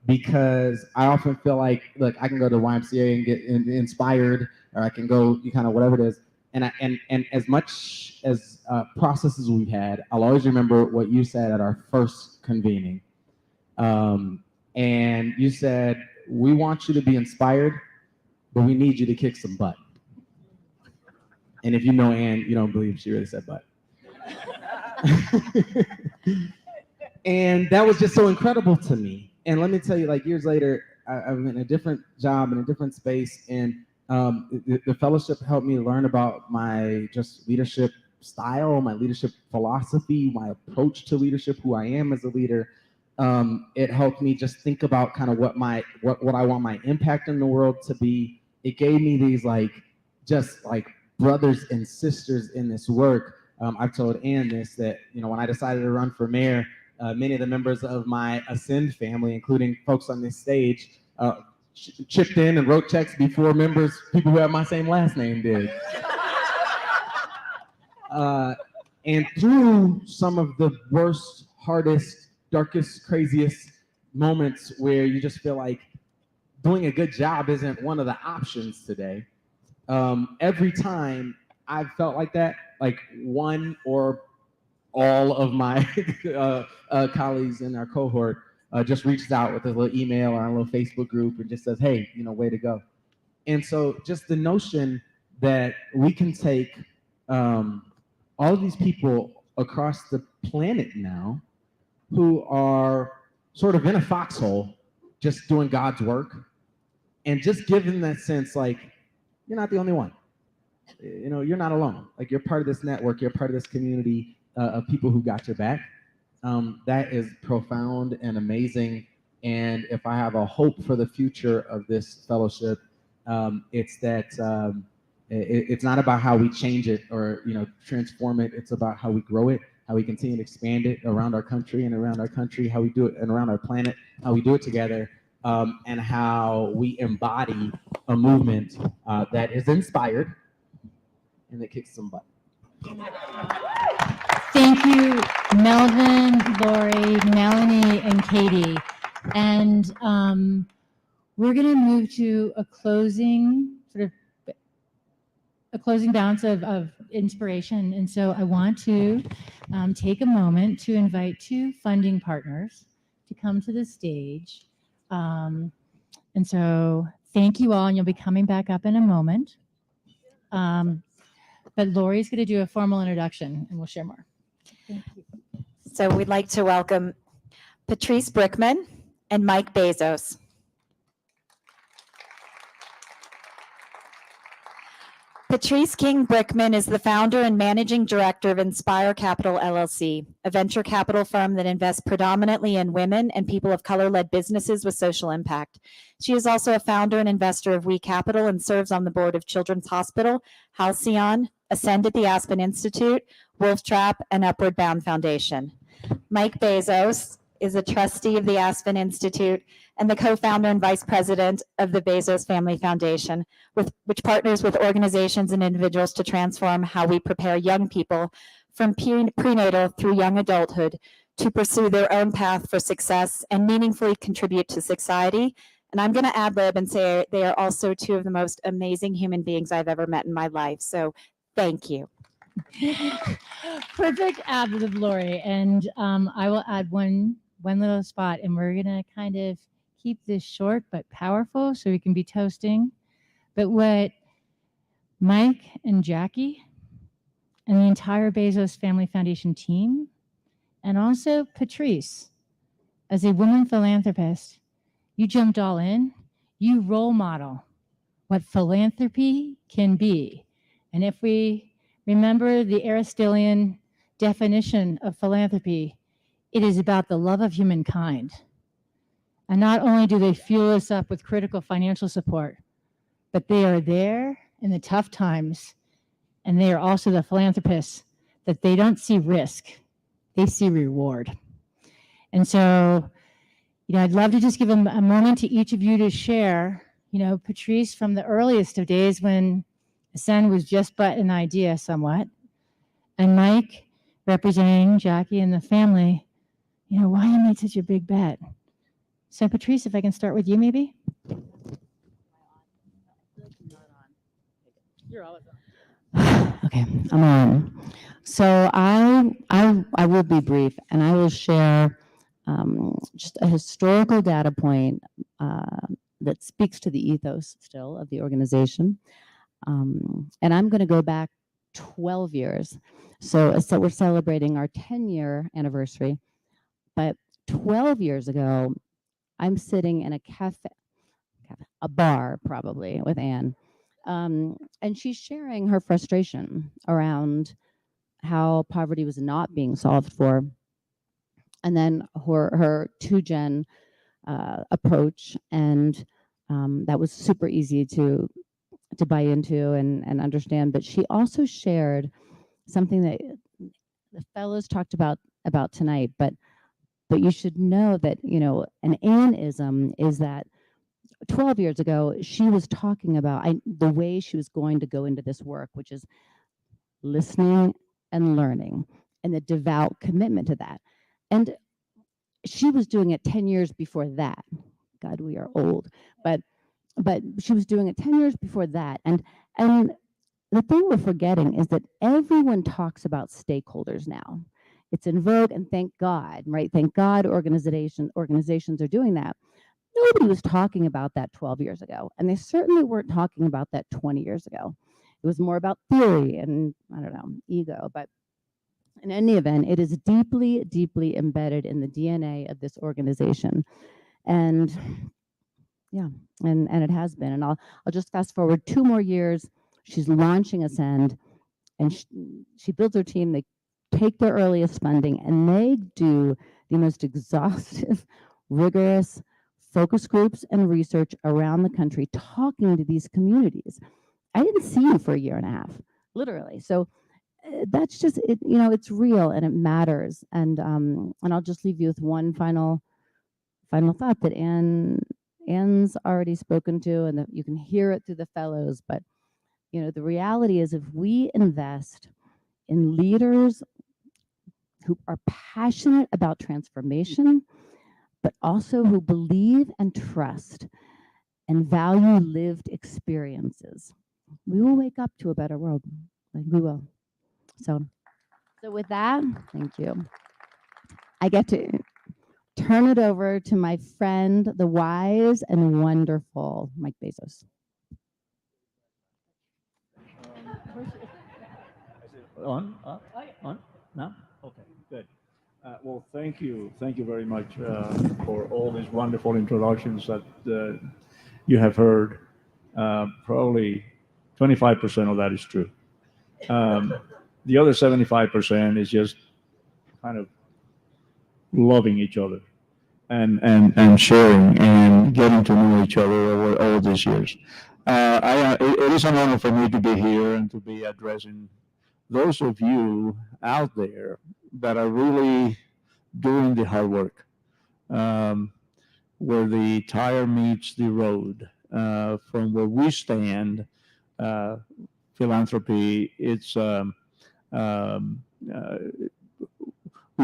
Because I often feel like, look, I can go to YMCA and get inspired, or I can go kind of whatever it is. And as much as processes we've had, I'll always remember what you said at our first convening. And you said, we want you to be inspired, but we need you to kick some butt. And if you know Ann, you don't believe she really said butt. And that was just so incredible to me. And let me tell you, like years later, I'm in a different job, in a different space, and the fellowship helped me learn about my just leadership style, my leadership philosophy, my approach to leadership, who I am as a leader. It helped me just think about kind of what I want my impact in the world to be. It gave me these just brothers and sisters in this work. I've told Ann this, that when I decided to run for mayor, many of the members of my Ascend family, including folks on this stage, chipped in and wrote checks before people who have my same last name did. And through some of the worst, hardest, darkest, craziest moments where you just feel like doing a good job isn't one of the options today, every time I've felt like that, like one or all of my colleagues in our cohort just reached out with a little email or a little Facebook group and just says, hey, way to go. And so just the notion that we can take all of these people across the planet now who are sort of in a foxhole, just doing God's work, and just give them that sense like, you're not the only one. You know, you're not alone. Like, you're part of this network, you're part of this community of people who got your back. That is profound and amazing. And if I have a hope for the future of this fellowship, it's that it's not about how we change it or, you know, transform it. It's about how we grow it, how we continue to expand it around our country and around our country, how we do it and around our planet, how we do it together, and how we embody a movement that is inspired and that kicks some butt. Thank you, Melvin, Lori, Melanie, and Katie. And we're going to move to a closing bounce of inspiration. And so I want to take a moment to invite two funding partners to come to the stage. And so thank you all, and you'll be coming back up in a moment. But Lori's going to do a formal introduction, and we'll share more. Thank you. So we'd like to welcome Patrice Brickman and Mike Bezos. Patrice King Brickman is the founder and managing director of Inspire Capital LLC, a venture capital firm that invests predominantly in women and people of color-led businesses with social impact. She is also a founder and investor of We Capital and serves on the board of Children's Hospital, Halcyon, Ascend at the Aspen Institute, Wolf Trap, and Upward Bound Foundation. Mike Bezos is a trustee of the Aspen Institute and the co-founder and vice president of the Bezos Family Foundation, which partners with organizations and individuals to transform how we prepare young people from prenatal through young adulthood to pursue their own path for success and meaningfully contribute to society. And I'm going to ad-lib and say they are also two of the most amazing human beings I've ever met in my life. So thank you. Perfect ad-lib, Lori. And I will add one little spot, and we're going to kind of keep this short but powerful so we can be toasting. But what Mike and Jackie and the entire Bezos Family Foundation team, and also Patrice, as a woman philanthropist, you jumped all in. You role model what philanthropy can be. And if we remember the Aristotelian definition of philanthropy, it is about the love of humankind. And not only do they fuel us up with critical financial support, but they are there in the tough times. And they are also the philanthropists that they don't see risk, they see reward. And so, I'd love to just give a moment to each of you to share, Patrice, from the earliest of days when Ascend was just but an idea somewhat, and Mike, representing Jackie and the family, why you made such a big bet. So Patrice, if I can start with you, maybe? You're always on. Okay, I'm on. So I will be brief, and I will share just a historical data point that speaks to the ethos still of the organization. And I'm going to go back 12 years. So we're celebrating our 10-year anniversary. But 12 years ago, I'm sitting in a bar probably with Anne. And she's sharing her frustration around how poverty was not being solved for. And then her 2-gen approach, and that was super easy to buy into and understand. But she also shared something that the fellows talked about tonight, but you should know that, an Annism is that 12 years ago, she was talking about the way she was going to go into this work, which is listening and learning, and the devout commitment to that. And she was doing it 10 years before that. God, we are old. But she was doing it 10 years before that. And the thing we're forgetting is that everyone talks about stakeholders now. It's in vogue, and thank God, right? Thank God organizations are doing that. Nobody was talking about that 12 years ago, and they certainly weren't talking about that 20 years ago. It was more about theory and, I don't know, ego. But In any event, it is deeply, deeply embedded in the DNA of this organization. And yeah, and it has been. And I'll just fast forward 2 more years. She's launching Ascend, and she builds her team. They take their earliest funding, and they do the most exhaustive, rigorous focus groups and research around the country, talking to these communities. I didn't see you for a year and a half, literally. So that's just it. You know, it's real and it matters. And I'll just leave you with one final thought that Anne's already spoken to, and that you can hear it through the fellows. But you know, the reality is, if we invest in leaders who are passionate about transformation, but also who believe and trust and value lived experiences, we will wake up to a better world. Like, we will. So with that, thank you. I get to turn it over to my friend, the wise and wonderful Mike Bezos. On? No? Okay, good. Well, thank you. Thank you very much for all these wonderful introductions that you have heard. Probably 25% of that is true. The other 75% is just kind of loving each other and sharing and getting to know each other over all these years. It is an honor for me to be here and to be addressing those of you out there that are really doing the hard work, where the tire meets the road. From where we stand, philanthropy, it's we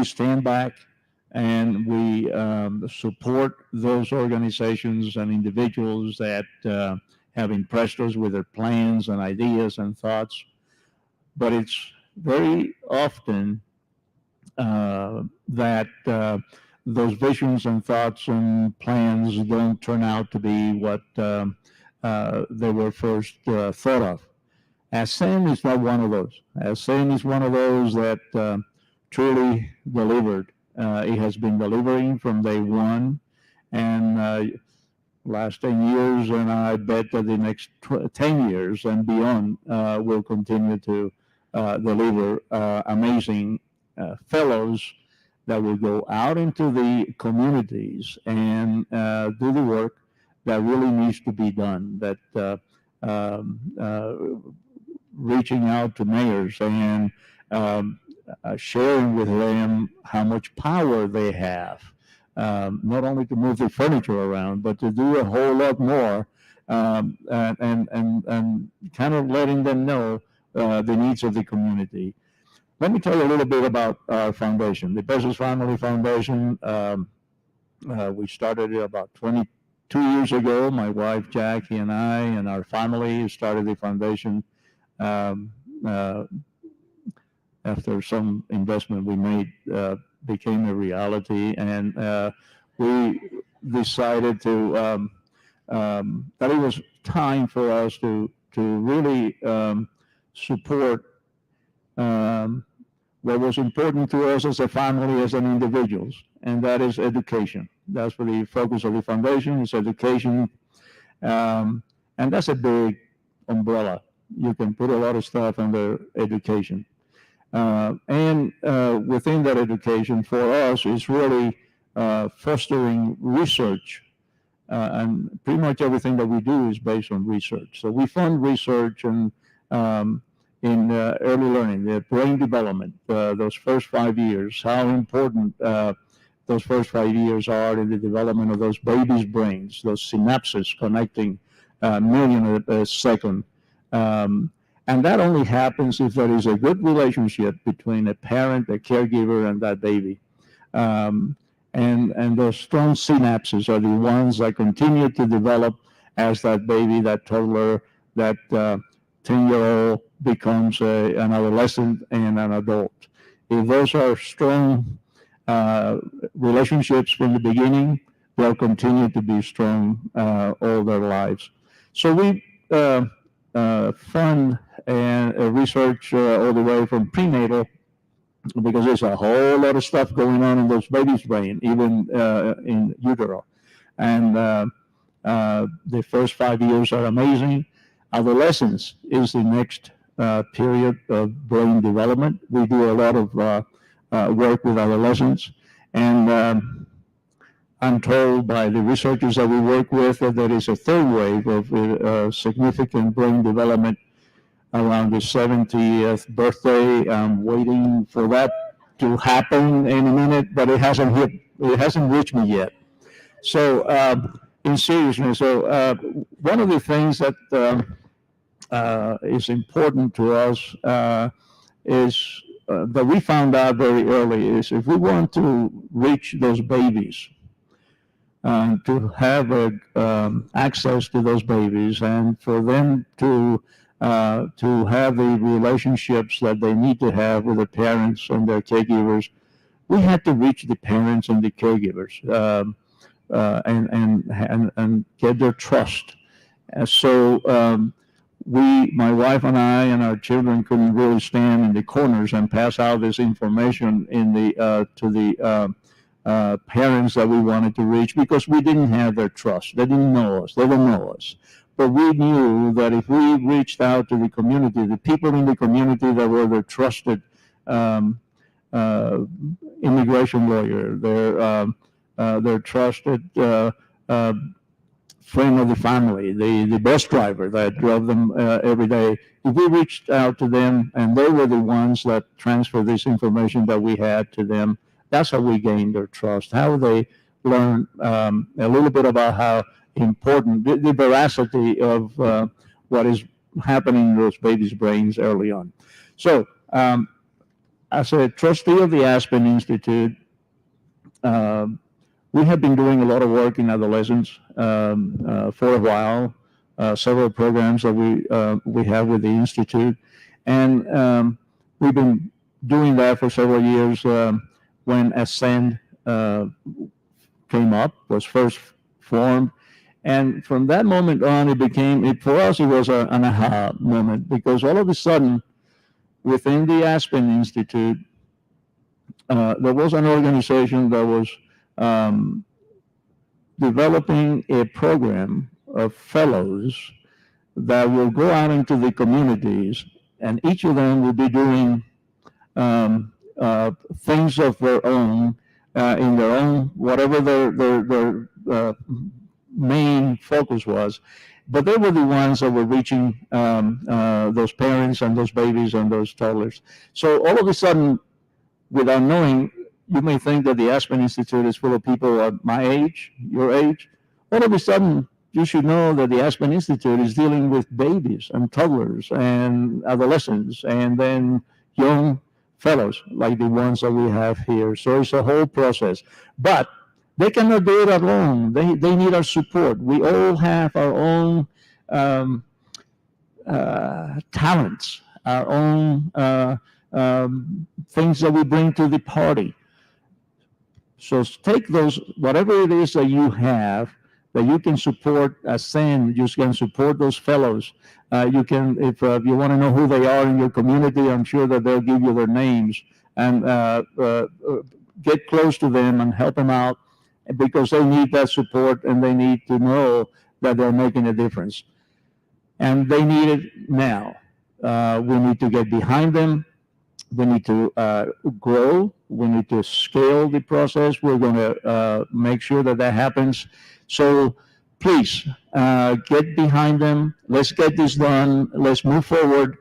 stand back and we support those organizations and individuals that have impressed us with their plans and ideas and thoughts. But it's very often that those visions and thoughts and plans don't turn out to be what they were first thought of. Aspen is not one of those. Aspen is one of those that truly delivered. It has been delivering from day one, and last 10 years, and I bet that the next 10 years and beyond will continue to deliver amazing fellows that will go out into the communities and do the work that really needs to be done, that reaching out to mayors and sharing with them how much power they have, not only to move the furniture around, but to do a whole lot more, and kind of letting them know the needs of the community. Let me tell you a little bit about our foundation, the Bezos Family Foundation. We started it about 22 years ago. My wife Jackie and I and our family started the foundation after some investment we made became a reality, and we decided to that it was time for us to really support what was important to us as a family, as an individuals, and that is education. That's what the focus of the foundation is, education, and that's a big umbrella. You can put a lot of stuff under education. And within that education, for us, is really fostering research. And pretty much everything that we do is based on research. So we fund research and in early learning, the brain development, those first 5 years, how important those first 5 years are in the development of those babies' brains, those synapses connecting million a second. And that only happens if there is a good relationship between a parent, a caregiver, and that baby. And those strong synapses are the ones that continue to develop as that baby, that toddler, that 10-year-old becomes an adolescent and an adult. If those are strong relationships from the beginning, they'll continue to be strong all their lives. So we fund and research all the way from prenatal because there's a whole lot of stuff going on in those babies' brain, even in utero. And the first 5 years are amazing. Adolescence is the next period of brain development. We do a lot of work with adolescents, and I'm told by the researchers that we work with that there is a third wave of significant brain development around the 70th birthday. I'm waiting for that to happen in a minute, but it hasn't reached me yet. So, in seriousness, one of the things that is important to us is that we found out very early is if we want to reach those babies, to have access to those babies, and for them to have the relationships that they need to have with their parents and their caregivers, we had to reach the parents and the caregivers and get their trust. And so my wife and I and our children couldn't really stand in the corners and pass out this information to the parents that we wanted to reach, because we didn't have their trust. They didn't know us. They don't know us. But we knew that if we reached out to the community, the people in the community that were their trusted immigration lawyer, their trusted friend of the family, the bus driver that drove them every day, if we reached out to them and they were the ones that transferred this information that we had to them, that's how we gained their trust, how they learned a little bit about how important the veracity of what is happening in those babies' brains early on. So, as a trustee of the Aspen Institute, we have been doing a lot of work in adolescents for a while, several programs that we have with the Institute, and we've been doing that for several years. When Ascend came up, was first formed, and from that moment on, for us, it was an aha moment, because all of a sudden, within the Aspen Institute, there was an organization that was developing a program of fellows that will go out into the communities, and each of them will be doing things of their own, in their own, whatever their main focus was. But they were the ones that were reaching those parents and those babies and those toddlers. So all of a sudden, without knowing, you may think that the Aspen Institute is full of people at my age, your age. All of a sudden, you should know that the Aspen Institute is dealing with babies and toddlers and adolescents, and then young fellows like the ones that we have here. So it's a whole process. But they cannot do it alone. They need our support. We all have our own talents, our own things that we bring to the party. So take those, whatever it is that you have, that you can support Ascend, you can support those fellows. You can, if you want to know who they are in your community, I'm sure that they'll give you their names, and get close to them and help them out, because they need that support and they need to know that they're making a difference. And they need it now. We need to get behind them. We need to grow. We need to scale the process. We're going to make sure that happens. So please get behind them. Let's get this done. Let's move forward.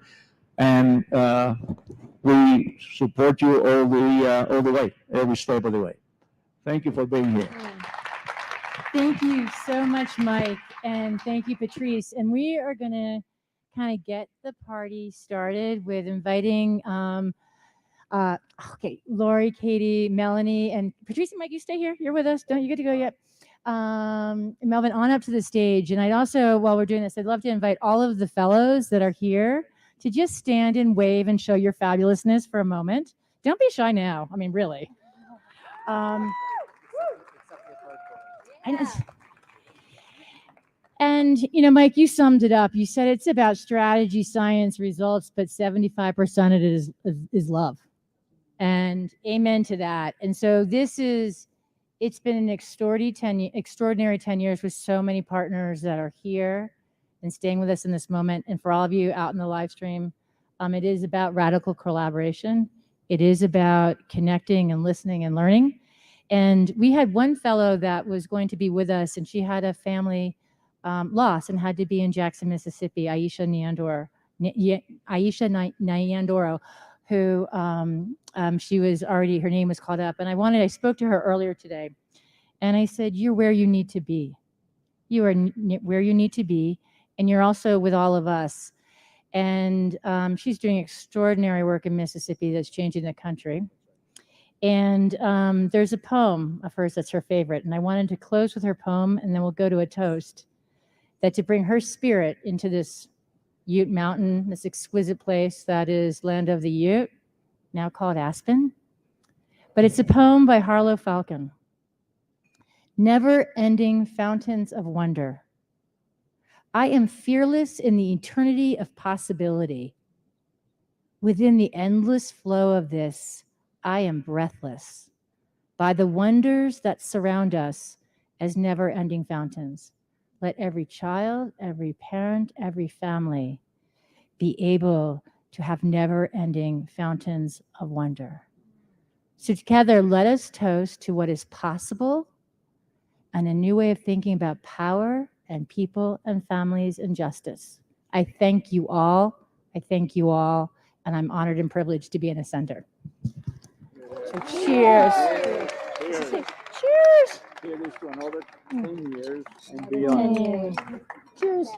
And we support you all the way, every step of the way. Thank you for being here. Thank you so much, Mike, and thank you, Patrice. And we are going to kind of get the party started with inviting, Lori, Katie, Melanie, and Patrice and Mike, you stay here. You're with us. Don't you get to go yet? Melvin, on up to the stage. And I'd also, while we're doing this, I'd love to invite all of the fellows that are here to just stand and wave and show your fabulousness for a moment. Don't be shy now. I mean, really. And, you know, Mike, you summed it up. You said it's about strategy, science, results, but 75% of it is love. And amen to that. And so it's been an extraordinary 10 years with so many partners that are here and staying with us in this moment. And for all of you out in the live stream, it is about radical collaboration. It is about connecting and listening and learning. And we had one fellow that was going to be with us, and she had a family loss and had to be in Jackson, Mississippi, Aisha Nyandoro, who she was already, her name was called up. And I spoke to her earlier today, and I said, you're where you need to be. You are where you need to be, and you're also with all of us. And she's doing extraordinary work in Mississippi that's changing the country. And there's a poem of hers that's her favorite. And I wanted to close with her poem, and then we'll go to a toast, that to bring her spirit into this Ute Mountain, this exquisite place that is land of the Ute, now called Aspen. But it's a poem by Harlow Falcon. Never-ending fountains of wonder. I am fearless in the eternity of possibility. Within the endless flow of this, I am breathless by the wonders that surround us as never-ending fountains. Let every child, every parent, every family be able to have never-ending fountains of wonder. So together, let us toast to what is possible and a new way of thinking about power and people and families and justice. I thank you all. I thank you all. And I'm honored and privileged to be in a center. So cheers. Cheers. Here this to another 10 years and 10 beyond. years. Cheers.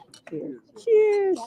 Cheers.